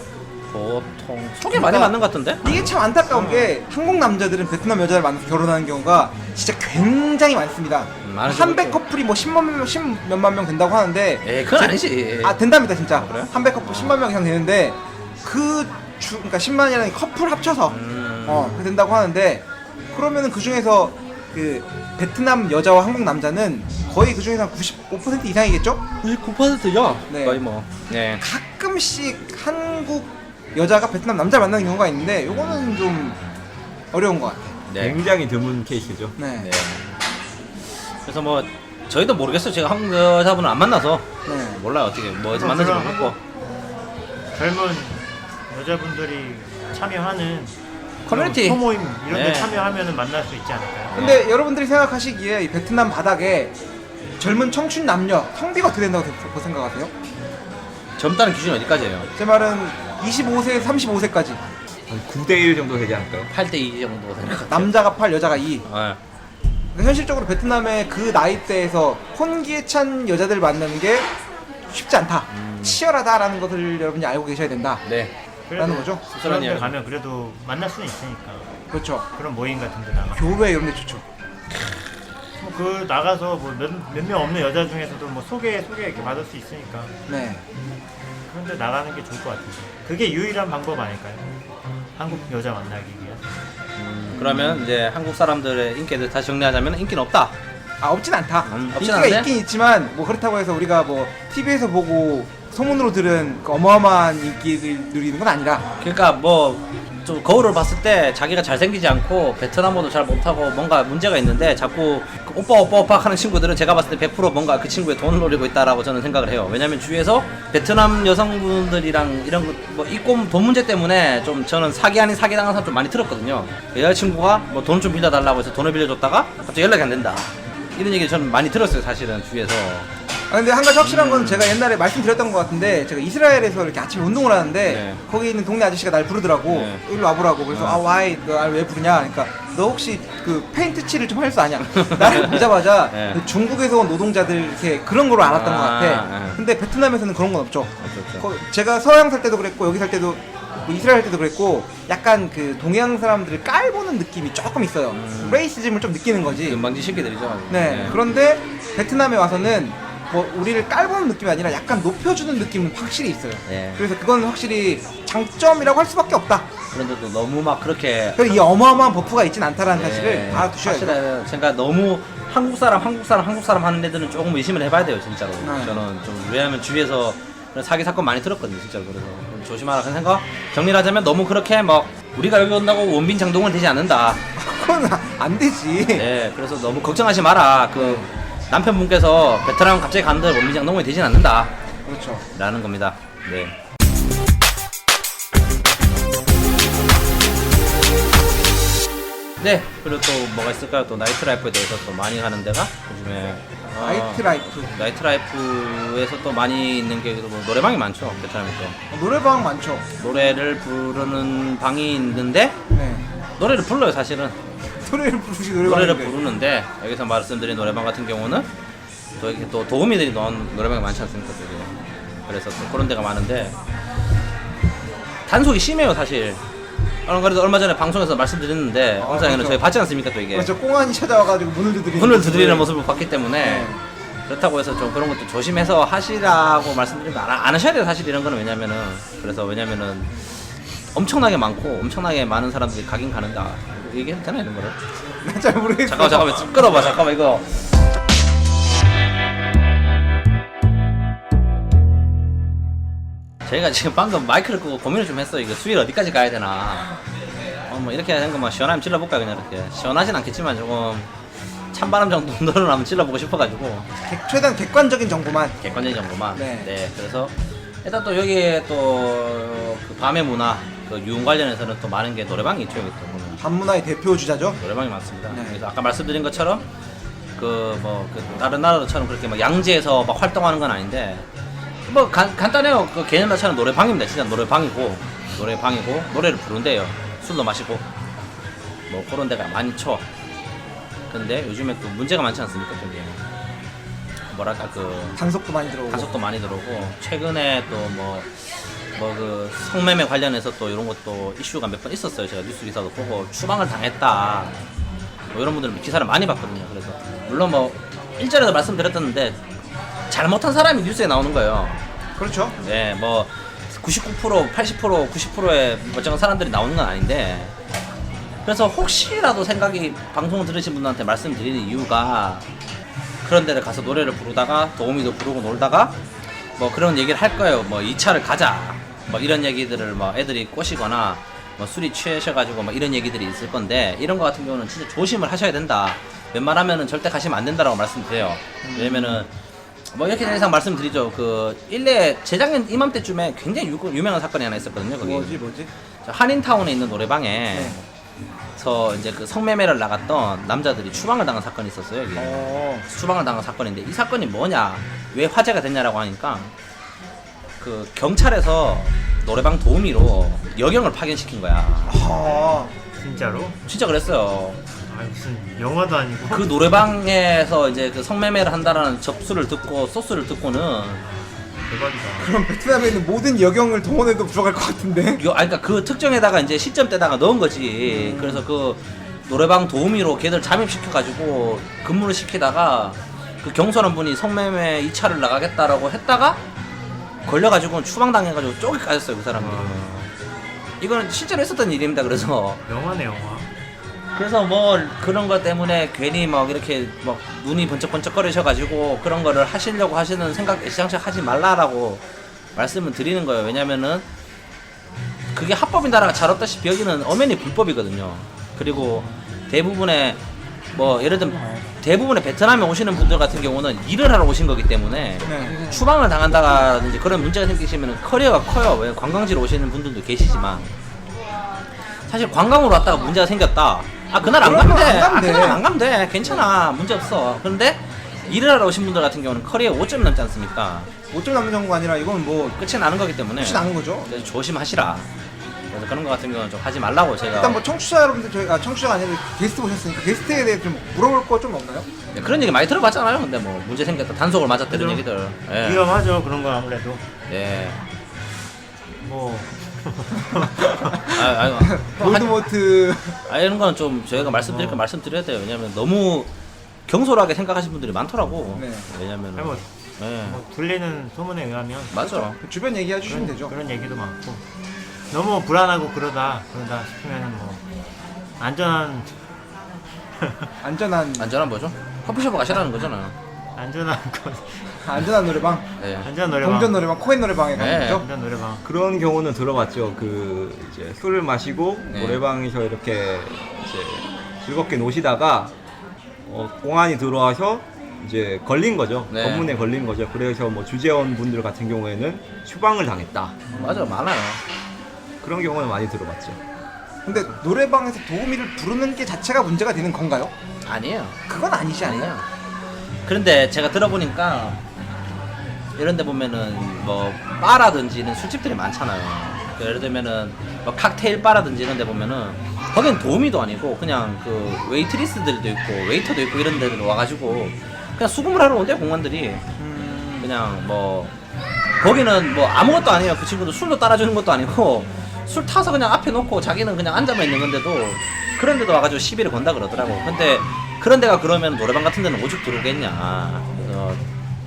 보통 소개 많이 맞는 것 같은데? 이게 참 안타까운 게 한국 남자들은 베트남 여자를 만나서 결혼하는 경우가 진짜 굉장히 많습니다. 많으죠, 한백 그렇죠. 커플이 뭐 10몇만 명 된다고 하는데 에이 그건 아니지. 아 된답니다 진짜. 그래요? 한백 커플 10만 명 이상 되는데 그러니까 10만이라는 커플 합쳐서 그렇게 된다고 하는데 그러면은 그 중에서 그 베트남 여자와 한국 남자는 거의 그 중에서 한 95% 이상이겠죠? 99%야. 네. 거의 뭐. 네. 가끔씩 한국 여자가 베트남 남자를 만나는 경우가 있는데 요거는 좀 어려운 것 같아요. 네. 굉장히 드문 케이스죠. 네. 네. 그래서 뭐 저희도 모르겠어요. 제가 한국 여자분을 안 만나서 네. 몰라요 어떻게 뭐 어디서 그럼 만날지 그럼 모르겠고. 젊은 여자분들이 참여하는 커뮤니티. 그런 소모임 이런 데 네. 참여하면은 만날 수 있지 않을까요? 근데 여러분들이 생각하시기에 이 베트남 바닥에 젊은 청춘 남녀 성비가 어떻게 된다고 생각하세요? 젊다는 기준이 어디까지예요? 제 말은 25세에서 35세까지 한 9대1 정도 되지 않을까요? 8대2 정도 되는 것 같아요. 남자가 8, 여자가 2. 네. 그러니까 현실적으로 베트남의 그 나이대에서 혼기에 찬 여자들 만나는 게 쉽지 않다. 치열하다라는 것을 여러분이 알고 계셔야 된다. 네. 라는 거죠? 그런 데 이야기. 가면 그래도 만날 수는 있으니까 그렇죠. 그런 모임 같은 데 나가 교회 이런 데 좋죠. 뭐 그 나가서 뭐 몇 명 없는 여자 중에서도 뭐 소개 이렇게 받을 수 있으니까 네. 그런 데 나가는 게 좋을 것 같아요. 그게 유일한 방법 아닐까요? 한국 여자 만나기 위한. 그러면 이제 한국 사람들의 인기를 다시 정리하자면 인기는 없다. 아 없진 않다. 없진 인기가 않은데? 있긴 있지만 뭐 그렇다고 해서 우리가 뭐 TV에서 보고 소문으로 들은 그 어마어마한 인기를 누리는 건 아니라 그러니까 뭐 좀 거울을 봤을 때 자기가 잘생기지 않고 베트남어도 잘 못하고 뭔가 문제가 있는데 자꾸 그 오빠 하는 친구들은 제가 봤을 때 100% 뭔가 그 친구의 돈을 노리고 있다라고 저는 생각을 해요. 왜냐면 주위에서 베트남 여성분들이랑 이런 뭐 있고 돈 문제 때문에 좀 저는 사기 아닌 사기 당한 사람 좀 많이 들었거든요. 여자친구가 뭐 돈 좀 빌려달라고 해서 돈을 빌려줬다가 갑자기 연락이 안 된다. 이런 얘기를 저는 많이 들었어요 사실은 주위에서. 아 근데 한 가지 확실한 건 제가 옛날에 말씀드렸던 것 같은데 제가 이스라엘에서 이렇게 아침에 운동을 하는데 네. 거기 있는 동네 아저씨가 날 부르더라고. 네. 일로 와보라고. 그래서 아 와이 너 날 왜 부르냐 그러니까 너 혹시 그 페인트 칠을 좀 할 수 아냐. 나를 보자마자 네. 그 중국에서 온 노동자들 이렇게 그런 걸로 알았던 것 같아. 네. 근데 베트남에서는 그런 건 없죠. 그렇죠. 제가 서양 살 때도 그랬고 여기 살 때도 뭐 이스라엘 때도 그랬고 약간 그 동양 사람들을 깔보는 느낌이 조금 있어요. 레이시즘을 좀 느끼는 거지. 금방지 새끼들이죠. 네. 그런데 베트남에 와서는 뭐 우리를 깔보는 느낌이 아니라 약간 높여주는 느낌은 확실히 있어요. 네. 그래서 그건 확실히 장점이라고 할 수밖에 없다. 그런데도 너무 막 그렇게 그래서 이 어마어마한 버프가 있진 않다라는 네. 사실을 알아두셔야 돼요. 사실은 제가 너무 한국 사람 하는 애들은 조금 의심을 해봐야 돼요, 진짜로. 네. 저는 좀 왜냐하면 주위에서 그런 사기 사건 많이 들었거든요, 진짜로. 그래서 좀 조심하라는 생각. 정리를 하자면 너무 그렇게 막 우리가 여기 온다고 원빈 장동은 되지 않는다. 그건 안 되지. 네, 그래서 너무 걱정하지 마라. 그 남편분께서 베트남 갑자기 갔는데 원빈 장동은 되진 않는다. 그렇죠. 라는 겁니다. 네. 네, 그리고 또 뭐가 있을까요? 또 나이트라이프에 대해서 또 많이 가는 데가 요즘에 나이트라이프. 나이트라이프에서 또 많이 있는 게 뭐 노래방이 많죠, 베트남에 또. 노래방 많죠. 노래를 부르는 방이 있는데 네. 노래를 불러요, 사실은. 노래를 부르시 노래방. 노래를 부르는데 여기서 말씀드린 노래방 같은 경우는 또 이렇게 또 도우미들이 넣은 노래방이 많지 않습니까, 되게. 그래서 또 그런 데가 많은데 단속이 심해요, 사실. 그래서 얼마 전에 방송에서 말씀드렸는데 영상에는 그렇죠. 저희 봤지 않습니까, 또 이게. 그렇죠. 꽁안이 찾아와가지고 문을 두드리는 모습을 봤기 때문에 네. 그렇다고 해서 좀 그런 것도 조심해서 하시라고 말씀드리면 안 하셔야 돼요, 사실 이런 거는. 왜냐면은 엄청나게 많고 엄청나게 많은 사람들이 가긴 가는다. 얘기해도 되나 이런 거를? 잘 모르겠어. 잠깐만 좀 끌어봐. 잠깐만 이거. 저희가 지금 방금 마이크를 끄고 고민을 좀 했어요. 이거 수위를 어디까지 가야 되나. 뭐 이렇게 하는 거만 시원하면 찔러볼까 그냥 이렇게. 시원하진 않겠지만 조금 찬바람 정도는 한번 찔러보고 싶어가지고. 최대한 객관적인 정보만. 객관적인 정보만. 네. 네. 그래서 일단 또 여기에 또 그 밤의 문화, 그 유흥 관련해서는 또 많은 게 노래방이 있죠. 여기 또 보면. 밤문화의 대표 주자죠. 노래방이 많습니다. 네. 그래서 아까 말씀드린 것처럼 그 다른 나라들처럼 그렇게 막 양지에서 막 활동하는 건 아닌데 뭐 간단해요. 그 개념 자체는 노래방입니다. 진짜 노래방이고 노래를 부른대요. 술도 마시고 뭐 그런 데가 많이 쳐. 근데 요즘에 또 문제가 많지 않습니까? 저기 뭐랄까 그 단속도 많이 들어오고. 단속도 많이 들어오고 최근에 또 그 성매매 관련해서 또 이런 것도 이슈가 몇 번 있었어요. 제가 뉴스 기사도 보고 추방을 당했다. 뭐 이런 분들 기사를 많이 봤거든요. 그래서 물론 뭐 일전에도 말씀드렸었는데 잘못한 사람이 뉴스에 나오는 거예요. 그렇죠. 네, 뭐 99%, 80%, 90%의 멀쩡한 사람들이 나오는 건 아닌데 그래서 혹시라도 생각이 방송을 들으신 분들한테 말씀드리는 이유가 그런 데를 가서 노래를 부르다가 도우미도 부르고 놀다가 뭐 그런 얘기를 할 거예요. 뭐 2차를 가자. 뭐 이런 얘기들을 뭐 애들이 꼬시거나 뭐 술이 취하셔가지고 뭐 이런 얘기들이 있을 건데 이런 거 같은 경우는 진짜 조심을 하셔야 된다. 웬만하면은 절대 가시면 안 된다라고 말씀드려요. 왜냐면은 뭐 이렇게 된 이상 말씀드리죠. 그 일례 재작년 이맘때쯤에 굉장히 유명한 사건이 하나 있었거든요. 거기 뭐지? 저 한인타운에 있는 노래방에 네. 서 이제 그 성매매를 나갔던 남자들이 추방을 당한 사건이 있었어요. 여기. 추방을 당한 사건인데 이 사건이 뭐냐, 왜 화제가 됐냐라고 하니까 그 경찰에서 노래방 도우미로 여경을 파견시킨 거야. 아, 진짜로? 진짜 그랬어요. 아 무슨 영화도 아니고. 그 노래방에서 이제 그 성매매를 한다라는 접수를 듣고 소스를 듣고는 대박이다. 그럼 베트남에 있는 모든 여경을 동원해도 부족할 것 같은데. 그러니까 그 특정에다가 이제 시점대다가 넣은 거지. 그래서 그 노래방 도우미로 걔들 잠입시켜가지고 근무를 시키다가 그 경솔한 분이 성매매 2차를 나가겠다라고 했다가 걸려가지고 추방당해가지고 쪼개 까졌어요, 그 사람이. 이거는 실제로 있었던 일입니다. 그래서 영화네 영화. 그래서 뭐 그런 것 때문에 괜히 막 이렇게 막 눈이 번쩍번쩍거리셔가지고 그런 거를 하시려고 하시는 생각 애시장착 하지 말라라고 말씀을 드리는 거예요. 왜냐면은 그게 합법인 나라가 잘 없다시피 여기는 엄연히 불법이거든요. 그리고 대부분의 뭐 예를 들면 대부분의 베트남에 오시는 분들 같은 경우는 일을 하러 오신 거기 때문에 네. 추방을 당한다든지 그런 문제가 생기시면 커리어가 커요. 왜 관광지로 오시는 분들도 계시지만 사실 관광으로 왔다가 문제가 생겼다. 아 그날 안 가면 돼. 그날 안 가면 돼. 괜찮아. 문제 없어. 그런데 일을 하러 오신 분들 같은 경우는 커리어 5점 넘지 않습니까? 5점 남는 정도가 아니라 이건 뭐 끝이 나는 거기 때문에 끝이 나는 거죠. 그래서 조심하시라. 그래서 그런 거 같은 경우는 좀 하지 말라고 제가. 일단 뭐 청취자 여러분들 저희가 청취자가 아니라 게스트 보셨으니까 게스트에 대해 좀 물어볼 거 좀 없나요? 네, 그런 얘기 많이 들어봤잖아요. 근데 뭐 문제 생겼다, 단속을 맞았다 이런 그죠? 얘기들. 예. 위험하죠 그런 건 아무래도. 예. 뭐 볼드모트 이런 거는 좀 저희가 말씀드릴 거 말씀드려야 돼요. 왜냐면 너무 경솔하게 생각하시는 분들이 많더라고. 네. 왜냐면 아니, 뭐, 네. 뭐 들리는 소문에 의하면 맞아. 주변 얘기해 주시면 그런, 되죠. 그런 얘기도 많고 너무 불안하고 그러다 싶으면은 뭐 안전한 안전한 뭐죠? 커피숍 가시라는 거잖아. 안전한 거 안전한 노래방, 네. 안전한 노래방 동전 노래방, 코인 노래방에 가는 네. 거죠. 안전 노래방 그런 경우는 들어봤죠. 그 이제 술을 마시고 네. 노래방에서 이렇게 이제 즐겁게 노시다가 공안이 들어와서 이제 걸린 거죠. 네. 검문에 걸린 거죠. 그래서 뭐 주재원 분들 같은 경우에는 추방을 당했다. 맞아, 많아요. 그런 경우는 많이 들어봤죠. 근데 노래방에서 도우미를 부르는 게 자체가 문제가 되는 건가요? 아니에요. 그건 아니지 않나요? 아니에요. 그런데 제가 들어보니까 이런 데 보면은 뭐 바라든지 이런 술집들이 많잖아요. 그러니까 예를 들면은 뭐 칵테일 바라든지 이런 데 보면은 거긴 도우미도 아니고 그냥 그 웨이트리스들도 있고 웨이터도 있고 이런 데들 와가지고 그냥 수금을 하러 온대요, 공무원들이. 그냥 뭐 거기는 뭐 아무것도 아니에요. 그 친구도 술도 따라주는 것도 아니고 술 타서 그냥 앞에 놓고 자기는 그냥 앉아만 있는 건데도 그런 데도 와가지고 시비를 건다 그러더라고. 근데 그런 데가 그러면 노래방 같은 데는 오죽 들어오겠냐. 그래서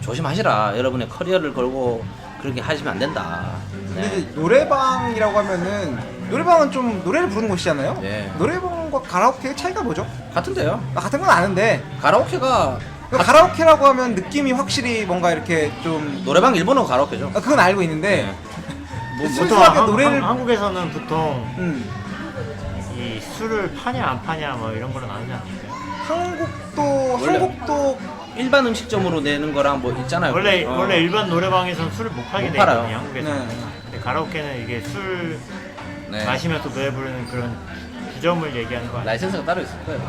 조심하시라. 여러분의 커리어를 걸고 그렇게 하시면 안 된다. 근데 네. 이제 노래방이라고 하면은 노래방은 좀 노래를 부르는 곳이잖아요. 네. 노래방과 가라오케의 차이가 뭐죠? 같은데요. 나 같은 건 아는데 가라오케가 가라오케라고 하면 느낌이 확실히 뭔가 이렇게 좀 노래방 일본어 가라오케죠. 그건 알고 있는데 네. 보통 순수하게 노래를 한국에서는 보통 음, 이 술을 파냐 안 파냐 뭐 이런 거는 아니지 않나요? 원래- 한국도 일반 음식점으로 내는 거랑 뭐 있잖아요. 원래 일반 노래방에서는 술을 못 팔게 못 돼 팔아요. 있거든요. 한국에서는. 네. 근데 가라오케는 이게 술 네. 마시면서 노래 부르는 그런 규정을 얘기하는 거 아니에요? 라이센스가 따로 있을 거예요.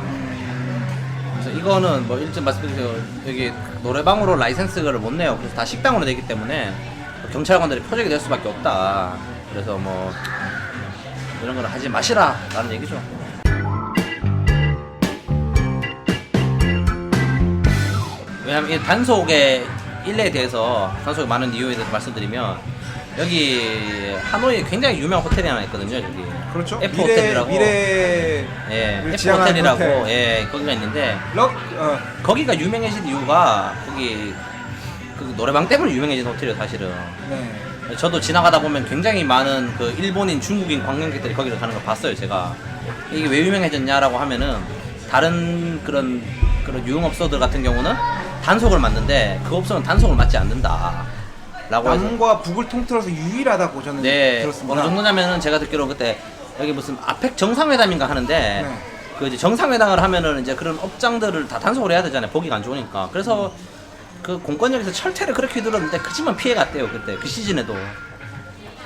그래서 이거는 뭐 일찍 말씀드려서 여기 노래방으로 라이센스를 못 내요. 그래서 다 식당으로 내기 때문에 경찰관들이 표적이 될 수밖에 없다. 그래서 뭐 이런 걸 하지 마시라라는 얘기죠. 왜냐면 이 단속의 일례에 대해서 단속의 많은 이유에 대해서 말씀드리면 여기 하노이에 굉장히 유명한 호텔이 하나 있거든요. 여기 그렇죠. F 호텔이라고. 미래 예, 를 F 지향하는 호텔이라고 호텔. 예 거기가 있는데 거기가 유명해진 이유가 거기 그 노래방 때문에 유명해진 호텔이에요 사실은. 네. 저도 지나가다 보면 굉장히 많은 그 일본인, 중국인 관광객들이 거기를 가는 걸 봤어요 제가. 이게 왜 유명해졌냐라고 하면은 다른 그런 유흥업소들 같은 경우는 단속을 맞는데 그 업소는 단속을 맞지 않는다. 라고 해서 남과 북을 통틀어서 유일하다고 저는 네, 들었습니다. 어느 정도냐면은 제가 듣기로 그때 여기 무슨 아펙 정상회담인가 하는데 네. 그 이제 정상회담을 하면은 이제 그런 업장들을 다 단속을 해야 되잖아요. 보기가 안 좋으니까. 그래서 그 공권력에서 철퇴를 그렇게 휘둘렀는데 그치만 피해 갔대요. 그때 그 시즌에도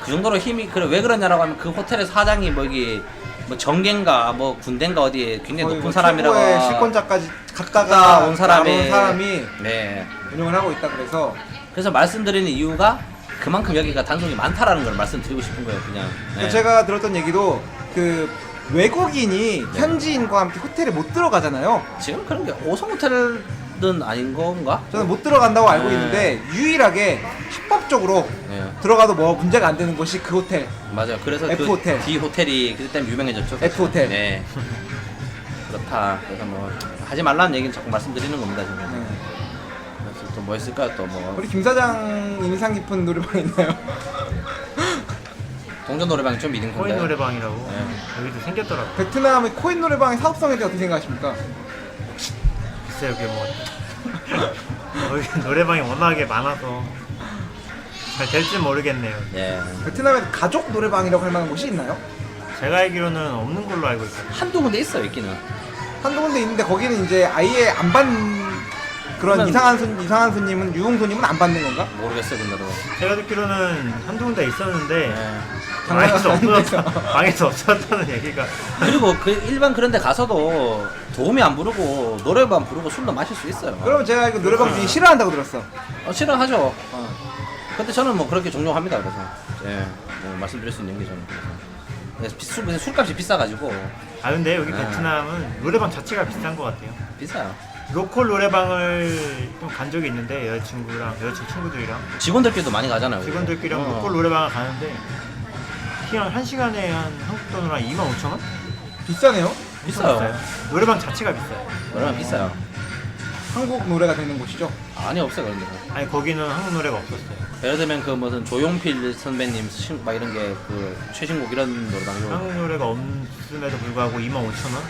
그 정도로 힘이 그래 왜 그러냐라고 하면 그 호텔의 사장이 뭐 여기 뭐 정계인가 뭐 군대인가 어디에 굉장히 거의 높은 뭐 사람이라고 최고의 실권자까지 갔다가 갔다가 온 사람이 나온 사람이 네. 운영을 하고 있다 그래서 그래서 말씀드리는 이유가 그만큼 여기가 단속이 많다라는 걸 말씀드리고 싶은 거예요. 그냥. 네. 제가 들었던 얘기도 그 외국인이 현지인과 함께 호텔에 못 들어가잖아요. 지금 그런 게 5성 호텔은 아닌 건가? 저는 못 들어간다고 알고 네. 있는데 유일하게 합법적으로 네. 들어가도 뭐 문제가 안 되는 곳이 그 호텔. 맞아요. 그래서 F 그 호텔. D 호텔이 그때 때문에 유명해졌죠. F 호텔. 네. 그렇다. 그래서 뭐 하지 말라는 얘기는 자꾸 말씀드리는 겁니다. 지금. 네. 그래서 또 뭐 있을까요? 또 뭐 우리 김 사장 인상 깊은 노래방 있나요? 동전 노래방이 좀 미는 코인 건가요? 노래방이라고 네. 여기도 생겼더라고. 베트남의 코인 노래방의 사업성에 대해 어떻게 생각하십니까? 글쎄요, 그게 뭐 여기 노래방이 워낙에 많아서 잘 될지 모르겠네요. 예. 베트남에 가족 노래방이라고 할 만한 곳이 있나요? 제가 알기로는 없는 걸로 알고 있거든요. 한두 군데 있어요, 있기는. 한두 군데 있는데 거기는 이제 아예 안 받는 그런 그러면- 이상한 손님은 유흥 손님은 안 받는 건가? 모르겠어요, 근데도. 제가 듣기로는 한두 군데 있었는데 예. 방에서 방에서 없었다는 얘기가. 그리고 그 일반 그런 데 가서도 도우미 안 부르고 노래방 부르고 술도 마실 수 있어요. 그럼 제가 알기로 노래방 주인 싫어한다고 들었어. 싫어하죠. 근데 저는 뭐 그렇게 종용합니다. 그래서 예, 뭐 말씀드릴 수 있는 게 저는 그래서 술값이 비싸가지고 아 근데 여기 네. 베트남은 노래방 자체가 비싼 것 같아요. 비싸요. 로컬 노래방을 좀 간 적이 있는데 여자친구 친구들이랑 직원들끼리도 많이 가잖아요. 직원들끼리랑 어. 로컬 노래방을 가는데 부킹 1시간에 한 한국 돈으로 한 25,000원? 비싸네요. 비싸요. 노래방 자체가 비싸요. 얼마나 비싸요? 한국 노래가 되는 곳이죠. 아니 없어요 그런 데. 아니 거기는 한국 노래가 없었어요. 예를 들면 그 무슨 조용필 선배님 막 이런 게 그 최신곡 이런 노래방이고. 한국 노래가 없음에도 불구하고 25,000원?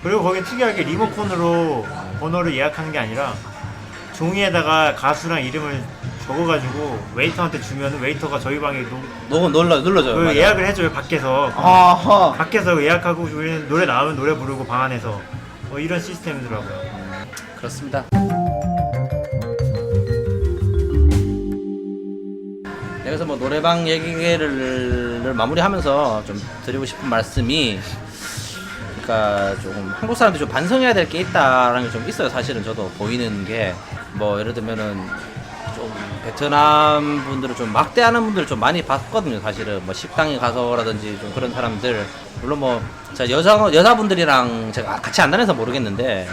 그리고 거기 특이하게 리모컨으로 번호를 예약하는 게 아니라 종이에다가 가수랑 이름을 적어가지고 웨이터한테 주면 웨이터가 저희 방에 눌러줘요. 그 맞아요. 예약을 해줘요. 밖에서 아하. 밖에서 예약하고 우리는 노래 나오면 노래 부르고 방 안에서 이런 시스템이더라고요. 그렇습니다. 그래서 뭐 노래방 얘기를 마무리하면서 좀 드리고 싶은 말씀이, 그러니까 조금 한국 사람들이 좀 반성해야 될 게 있다라는 게 좀 있어요. 사실은 저도 보이는 게 뭐 예를 들면은 좀 베트남 분들을 좀 막대하는 분들을 좀 많이 봤거든요. 사실은 뭐 식당에 가서라든지 좀 그런 사람들, 물론 뭐 제가 여자분들이랑 제가 같이 안 다녀서 모르겠는데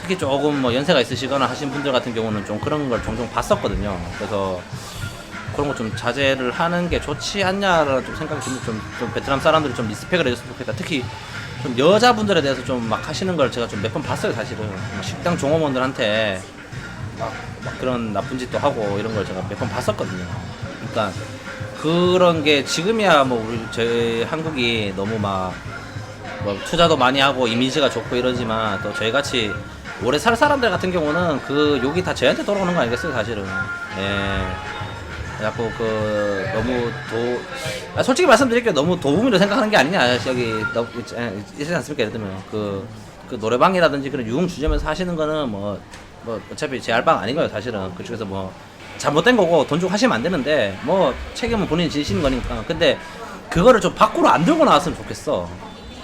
특히 조금 뭐 연세가 있으시거나 하신 분들 같은 경우는 좀 그런 걸 종종 봤었거든요. 그래서 그런 거 좀 자제를 하는 게 좋지 않냐라는 좀 생각이 드는데, 좀 베트남 사람들이 좀 리스펙을 해줬으면 좋겠다. 특히 좀 여자분들에 대해서 좀 막 하시는 걸 제가 좀 몇 번 봤어요. 사실은 뭐 식당 종업원들한테 막 그런 나쁜 짓도 하고 이런 걸 제가 몇 번 봤었거든요. 그러니까 그런 게 지금이야 뭐 우리 저희 한국이 너무 막 뭐 투자도 많이 하고 이미지가 좋고 이러지만, 또 저희 같이 오래 살 사람들 같은 경우는 그 욕이 다 저희한테 돌아오는 거 아니겠어요, 사실은. 예. 자꾸 그 너무 솔직히 말씀드릴게요. 너무 도움으로 생각하는 게 아니냐. 여기 있지 않습니까? 예를 들면 그 노래방이라든지 그런 유흥주점에서 하시는 거는 뭐 어차피 제 알바가 아닌 거예요, 사실은. 그쪽에서 뭐 잘못된 거고 돈 주고 하시면 안 되는데 뭐 책임은 본인이 지시는 거니까. 근데 그거를 좀 밖으로 안 들고 나왔으면 좋겠어.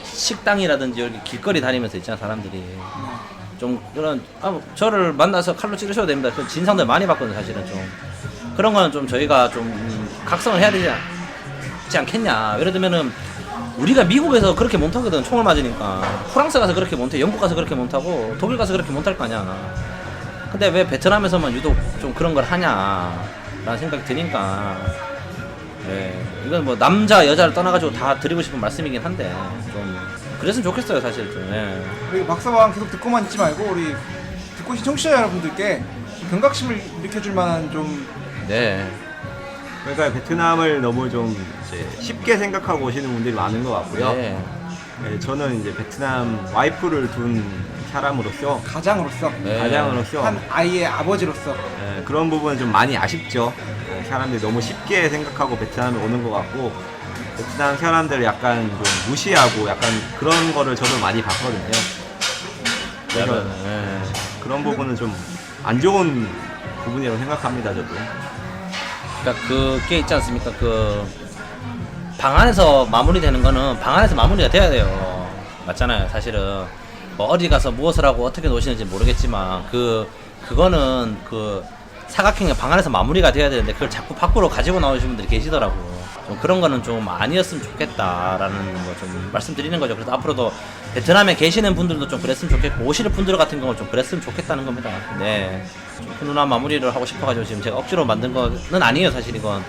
식당이라든지 여기 길거리 다니면서 있잖아, 사람들이. 좀 그런 저를 만나서 칼로 찌르셔도 됩니다. 그 진상들 많이 봤거든요, 사실은. 좀 그런 거는 좀 저희가 좀 각성을 해야 되지 않겠냐. 예를 들면은 우리가 미국에서 그렇게 못하거든, 총을 맞으니까. 프랑스 가서 그렇게 못해, 영국 가서 그렇게 못하고, 독일 가서 그렇게 못할 거 아니야. 근데 왜 베트남에서만 유독 좀 그런 걸 하냐라는 생각이 드니까. 네, 이건 뭐 남자 여자를 떠나가지고 다 드리고 싶은 말씀이긴 한데 좀 그랬으면 좋겠어요, 사실 좀. 예. 우리 박사방 계속 듣고만 있지 말고 우리 듣고 계신 청취자 여러분들께 좀 경각심을 일으켜줄 만한 좀 네. 그러니까 베트남을 너무 좀 이제 쉽게 생각하고 오시는 분들이 많은 것 같고요. 네. 네, 저는 이제 베트남 와이프를 둔 사람으로서, 가장으로서 네. 가장으로서 한 아이의 아버지로서 그런 부분은 좀 많이 아쉽죠. 사람들이 너무 쉽게 생각하고 베트남에 오는 것 같고, 베트남 사람들을 약간 좀 무시하고 약간 그런 거를 저도 많이 봤거든요. 그래서 네. 그런 부분은 좀 안 좋은 부분이라고 생각합니다, 저도. 그러니까 그게 있지 않습니까? 그 방 안에서 마무리되는 거는 방 안에서 마무리가 돼야 돼요. 맞잖아요, 사실은. 뭐 어디 가서 무엇을 하고 어떻게 노시는지 모르겠지만 그거는 그 사각형의 방 안에서 마무리가 돼야 되는데 그걸 자꾸 밖으로 가지고 나오시는 분들이 계시더라고. 좀 그런 거는 좀 아니었으면 좋겠다라는 거 좀 말씀드리는 거죠. 그래서 앞으로도 베트남에 계시는 분들도 좀 그랬으면 좋겠고, 오시는 분들 같은 경우는 좀 그랬으면 좋겠다는 겁니다. 네. 좀 훈훈한 마무리를 하고 싶어가지고 지금 제가 억지로 만든 거는 아니에요, 사실 이건.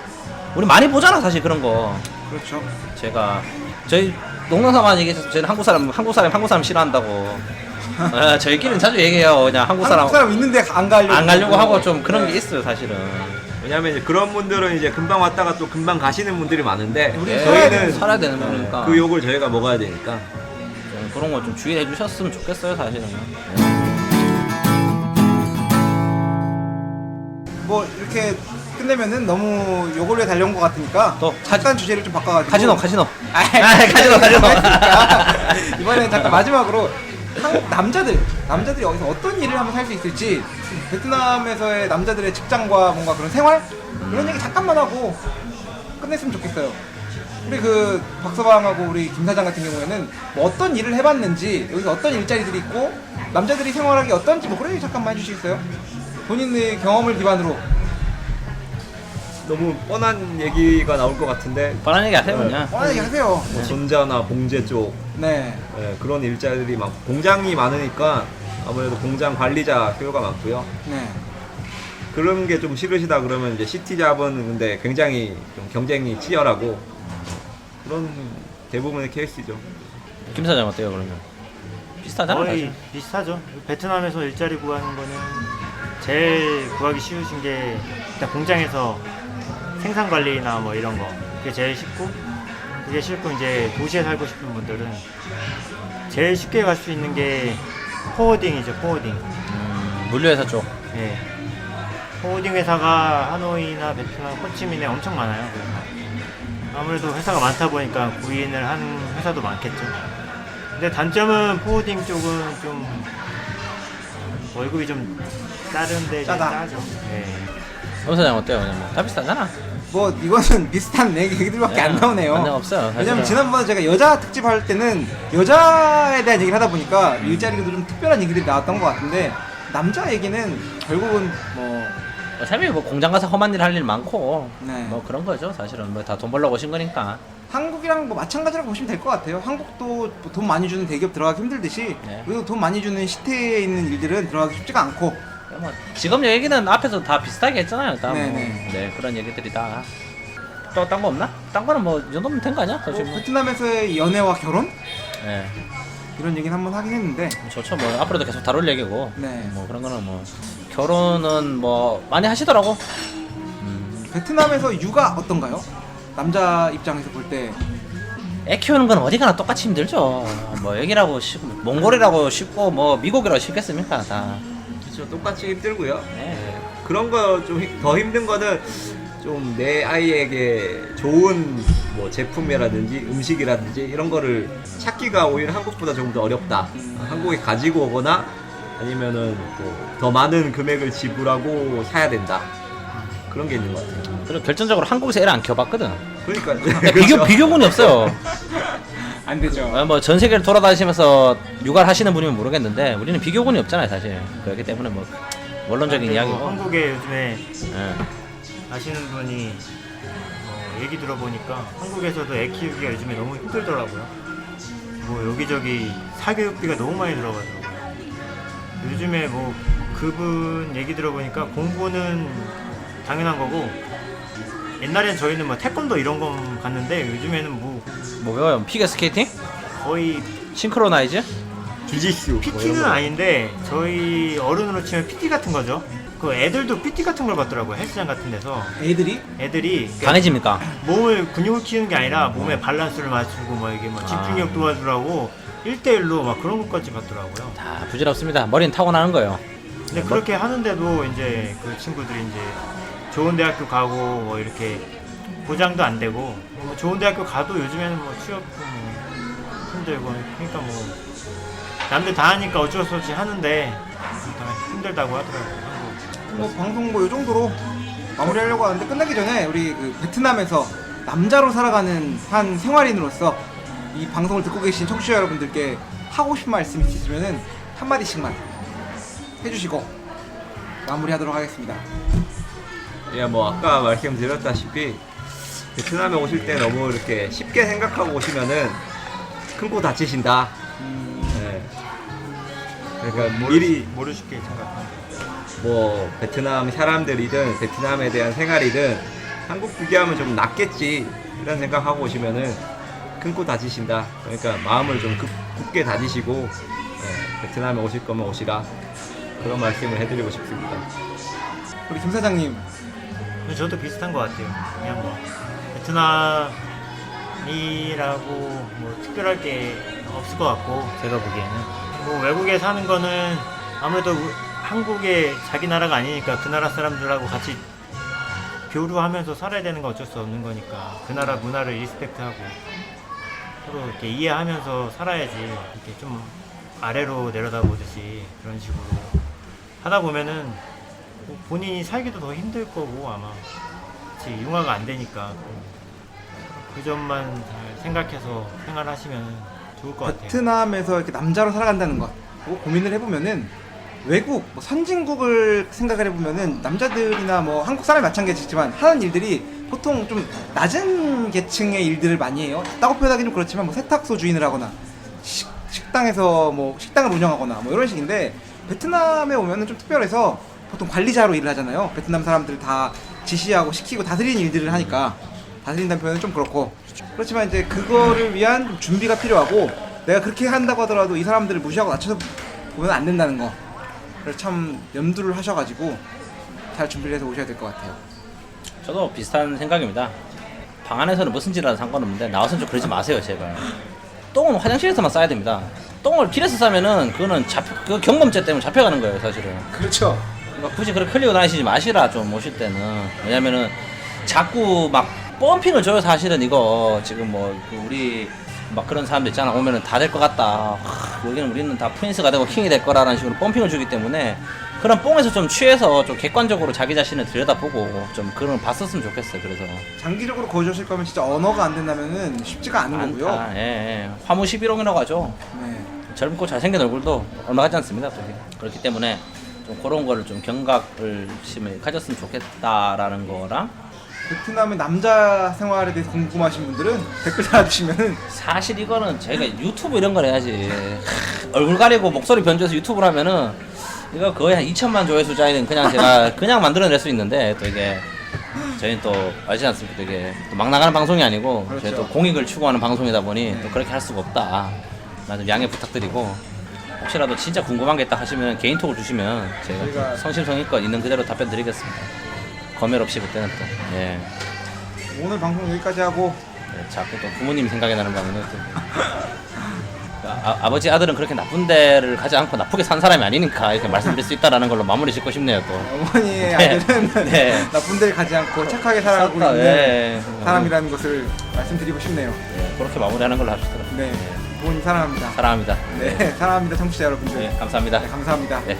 우리 많이 보잖아, 사실 그런 거. 그렇죠. 제가 저희 농담삼아 얘기해서 저희는 한국 사람 싫어한다고. 저희끼리는 자주 얘기해요. 그냥 한국 사람 있는데 안 가려고 하고 좀 그런 게 있어요, 사실은. 왜냐면 이제 그런 분들은 이제 금방 왔다가 또 금방 가시는 분들이 많은데, 우리 저희는 살아야 되는 거니까. 그 욕을 저희가 먹어야 되니까. 좀 그런 거 좀 주의해 주셨으면 좋겠어요, 사실은. 뭐 이렇게 끝내면은 너무 요걸 위해 달려온 것 같으니까 또 잠깐 주제를 좀 바꿔가지고 카지노. 카지노. 카지노. 이번엔 잠깐 마지막으로 한국 남자들이 여기서 어떤 일을 하면 살 수 있을지, 베트남에서의 남자들의 직장과 뭔가 그런 생활 이런 얘기 잠깐만 하고 끝냈으면 좋겠어요. 우리 그 박서방하고 우리 김 사장 같은 경우에는 뭐 어떤 일을 해봤는지, 여기서 어떤 일자리들이 있고 남자들이 생활하기 어떤지 뭐 그런 얘기 잠깐만 해주시겠어요? 본인의 경험을 기반으로. 너무 뻔한 얘기가 나올 것 같은데, 뻔한 얘기 하세요, 그냥. 뻔한 얘기 하세요. 뭐 전자나 봉제 쪽, 네. 그런 일자리들이 막 공장이 많으니까 아무래도 공장 관리자 필요가 많고요. 네. 그런 게 좀 싫으시다 그러면 이제 CT 잡은 근데 굉장히 좀 경쟁이 치열하고, 그런 대부분의 케이스죠. 김 사장 어때요 그러면? 비슷하잖아 거의 사실. 비슷하죠. 베트남에서 일자리 구하는 거는 제일 구하기 쉬우신 게 일단 공장에서 생산 관리나 뭐 이런 거 그게 제일 쉽고, 그게 싫고 이제 도시에 살고 싶은 분들은 제일 쉽게 갈 수 있는 게 포워딩이죠. 포워딩. 물류회사 쪽. 예. 포워딩 회사가 하노이나 베트남, 호치민에 엄청 많아요. 그래서 아무래도 회사가 많다 보니까 구인을 하는 회사도 많겠죠. 근데 단점은 포워딩 쪽은 좀 월급이 좀 다른데 좀 짜다. 싸죠. 예. 김 사장 어때요? 그냥 뭐다 비슷하잖아. 뭐 이거는 비슷한 얘기들밖에 안 나오네요. 완전 없어요. 사실은. 왜냐면 지난번에 제가 여자 특집 할 때는 여자에 대한 얘기를 하다 보니까 일자리도 좀 특별한 얘기들이 나왔던 것 같은데, 남자 얘기는 결국은 뭐 어차피 뭐 공장 가서 험한 일 할 일 많고 네. 뭐 그런 거죠 사실은. 뭐 다 돈 벌려고 오신 거니까. 한국이랑 뭐 마찬가지라고 보시면 될 것 같아요. 한국도 뭐돈 많이 주는 대기업 들어가기 힘들듯이 네. 그리고 돈 많이 주는 시태에 있는 일들은 들어가기 쉽지가 않고. 뭐 직업 얘기는 앞에서 다 비슷하게 했잖아요. 다 뭐. 네네. 네 그런 얘기들이 다. 또 딴 거 없나? 딴 거는 뭐 이 정도면 된 거 아니야? 뭐 사실 뭐. 베트남에서의 연애와 결혼 네. 이런 얘기는 한번 하긴 했는데, 좋죠. 뭐 앞으로도 계속 다룰 얘기고. 네. 뭐 그런 거는 뭐 결혼은 뭐 많이 하시더라고. 베트남에서 육아 어떤가요? 남자 입장에서 볼 때. 애 키우는 건 어디 가나 똑같이 힘들죠. 뭐 여기라고 쉽고 몽골이라고 쉽고 뭐 미국이라고 쉽겠습니까 다. 그렇죠. 똑같이 힘들고요. 네. 그런 거 좀 더 힘든 거는 좀 내 아이에게 좋은 뭐 제품이라든지 음식이라든지 이런 거를 찾기가 오히려 한국보다 조금 더 어렵다. 한국에 가지고 오거나 아니면은 또 더 많은 금액을 지불하고 사야 된다. 그런 게 있는 것 같아요. 그리고 결정적으로 한국에서 애를 안 키워봤거든. 그러니까 비교군이 없어요. 안 되죠. 뭐 전 세계를 돌아다니시면서 육아를 하시는 분이면 모르겠는데 우리는 비교군이 없잖아요 사실. 그렇기 때문에 뭐 원론적인 이야기고. 한국에 요즘에 예. 아시는 분이 얘기 들어보니까 한국에서도 애 키우기가 요즘에 너무 힘들더라고요. 뭐 여기저기 사교육비가 너무 많이 들어가더라고요. 요즘에 뭐 그분 얘기 들어보니까 공부는 당연한 거고, 옛날엔 저희는 뭐 태권도 이런 거 갔는데 요즘에는 뭐 뭐 배워요? 피겨스케이팅? 거의 싱크로나이즈? 주짓수 PT는 아닌데 저희 어른으로 치면 PT 같은 거죠. 그 애들도 PT 같은 걸 받더라고요. 헬스장 같은 데서 애들이 강해집니까? 몸을 근육을 키우는 게 아니라 몸의 밸런스를 맞추고 뭐 이게 뭐 집중력 도와주라고 1대1로 막 그런 것까지 받더라고요. 다 부질없습니다. 머리는 타고나는 거예요. 근데 그렇게 하는데도 이제 그 친구들이 이제 좋은 대학교 가고 뭐 이렇게 보장도 안 되고, 뭐 좋은 대학교 가도 요즘에는 뭐 취업도 뭐 힘들고, 그러니까 뭐 남들 다 하니까 어쩔 수 없이 하는데 다 힘들다고 하더라고요. 한국. 뭐 방송 뭐 이 정도로 마무리하려고 하는데, 끝나기 전에 우리 그 베트남에서 남자로 살아가는 한 생활인으로서 이 방송을 듣고 계신 청취자 여러분들께 하고 싶은 말씀 있으시면은 한 마디씩만 해주시고 마무리하도록 하겠습니다. 예, 뭐 아까 말씀드렸다시피 베트남에 오실 때 너무 이렇게 쉽게 생각하고 오시면은 큰 코 다치신다. 예. 그러니까 미리 모르시게 생각합니다. 뭐 베트남 사람들이든 베트남에 대한 생활이든 한국 비교하면 좀 낫겠지 이런 생각하고 오시면은 큰 코 다치신다. 그러니까 마음을 좀 굳게 다지시고 베트남에 오실 거면 오시라, 그런 말씀을 해드리고 싶습니다. 우리 김 사장님. 근데 저도 비슷한 것 같아요. 그냥 뭐 베트남이라고 뭐 특별할 게 없을 것 같고, 제가 보기에는 뭐 외국에 사는 거는 아무래도 한국의 자기 나라가 아니니까 그 나라 사람들하고 같이 교류하면서 살아야 되는 건 어쩔 수 없는 거니까 그 나라 문화를 리스펙트하고 서로 이렇게 이해하면서 살아야지, 이렇게 좀 아래로 내려다보듯이 그런 식으로 하다 보면은 뭐 본인이 살기도 더 힘들 거고, 아마 그치, 융화가 안 되니까 그 점만 잘 생각해서 생활하시면 좋을 것 같아요. 베트남에서 이렇게 남자로 살아간다는 것 뭐 고민을 해보면은, 외국 뭐 선진국을 생각을 해보면은 남자들이나 뭐 한국 사람이 마찬가지지만 하는 일들이 보통 좀 낮은 계층의 일들을 많이 해요. 따고 표현하기는 좀 그렇지만 뭐 세탁소 주인을 하거나 식당에서 뭐 식당을 운영하거나 뭐 이런 식인데, 베트남에 오면은 좀 특별해서 보통 관리자로 일을 하잖아요. 베트남 사람들 다 지시하고 시키고 다스리는 일들을 하니까. 다스린다는 표현은 좀 그렇고 그렇지만 이제 그거를 위한 좀 준비가 필요하고 내가 그렇게 한다고 하더라도 이 사람들을 무시하고 낮춰서 보면 안 된다는 거 그래서 참 염두를 하셔가지고 잘 준비를 해서 오셔야 될 것 같아요. 저도 비슷한 생각입니다. 방 안에서는 무슨 짓이라도 상관없는데 나와서는 좀 그러지 마세요 제발. 똥은 화장실에서만 싸야 됩니다. 똥을 길에서 싸면은 그거는 그 경범죄 때문에 잡혀가는 거예요 사실은. 그렇죠. 그러니까 굳이 그렇게 흘리고 다니시지 마시라 좀 오실 때는. 왜냐면은 자꾸 막 펌핑을 줘요 사실은. 이거 지금 그 우리 막 그런 사람들 있잖아 오면은 다 될 것 같다. 여기는 우리는 다 프린스가 되고 킹이 될 거라는 식으로 펌핑을 주기 때문에 그런 뽕에서 좀 취해서 좀 객관적으로 자기 자신을 들여다보고 좀 그런 걸 봤었으면 좋겠어요. 그래서 장기적으로 거주하실 거면 진짜 언어가 안 된다면은 쉽지가 않은 거고요. 많다. 예. 화무 11홍이라고 하죠. 네. 젊고 잘생긴 얼굴도 얼마 하지 않습니다. 그렇기 때문에 좀 그런 거를 좀 경각을 심을 가졌으면 좋겠다라는 거랑 베트남의 남자 생활에 대해서 궁금하신 분들은 댓글 달아주시면은 사실 이거는 저희가 유튜브 이런 걸 해야지. 얼굴 가리고 목소리 변조해서 유튜브를 하면은 이거 거의 한 2천만 조회수짜리는 그냥 제가 그냥 만들어낼 수 있는데 또 이게 저희는 또 알지 않습니까? 이게 또 막 나가는 방송이 아니고 그렇죠. 저희 또 공익을 추구하는 방송이다 보니 또 그렇게 할 수가 없다. 나 좀 양해 부탁드리고 혹시라도 진짜 궁금한 게 있다 하시면 개인톡을 주시면 저희가 제가 성심성의껏 있는 그대로 답변 드리겠습니다. 검열 없이 그때는 또 예. 오늘 방송 여기까지 하고 네, 자꾸 또 부모님 생각이 나는 바람에 또 아버지 아들은 그렇게 나쁜 데를 가지 않고 나쁘게 산 사람이 아니니까 이렇게 말씀드릴 수 있다라는 걸로 마무리 짓고 싶네요 또. 어머니의 아들은 네. 나쁜 데를 가지 않고 착하게 살아가고 있는 네. 사람이라는 것을 말씀드리고 싶네요. 네, 그렇게 마무리하는 걸로 합시다. 네, 부모님 사랑합니다. 사랑합니다. 네, 사랑합니다, 청취자 여러분들. 네, 감사합니다. 네, 감사합니다. 네.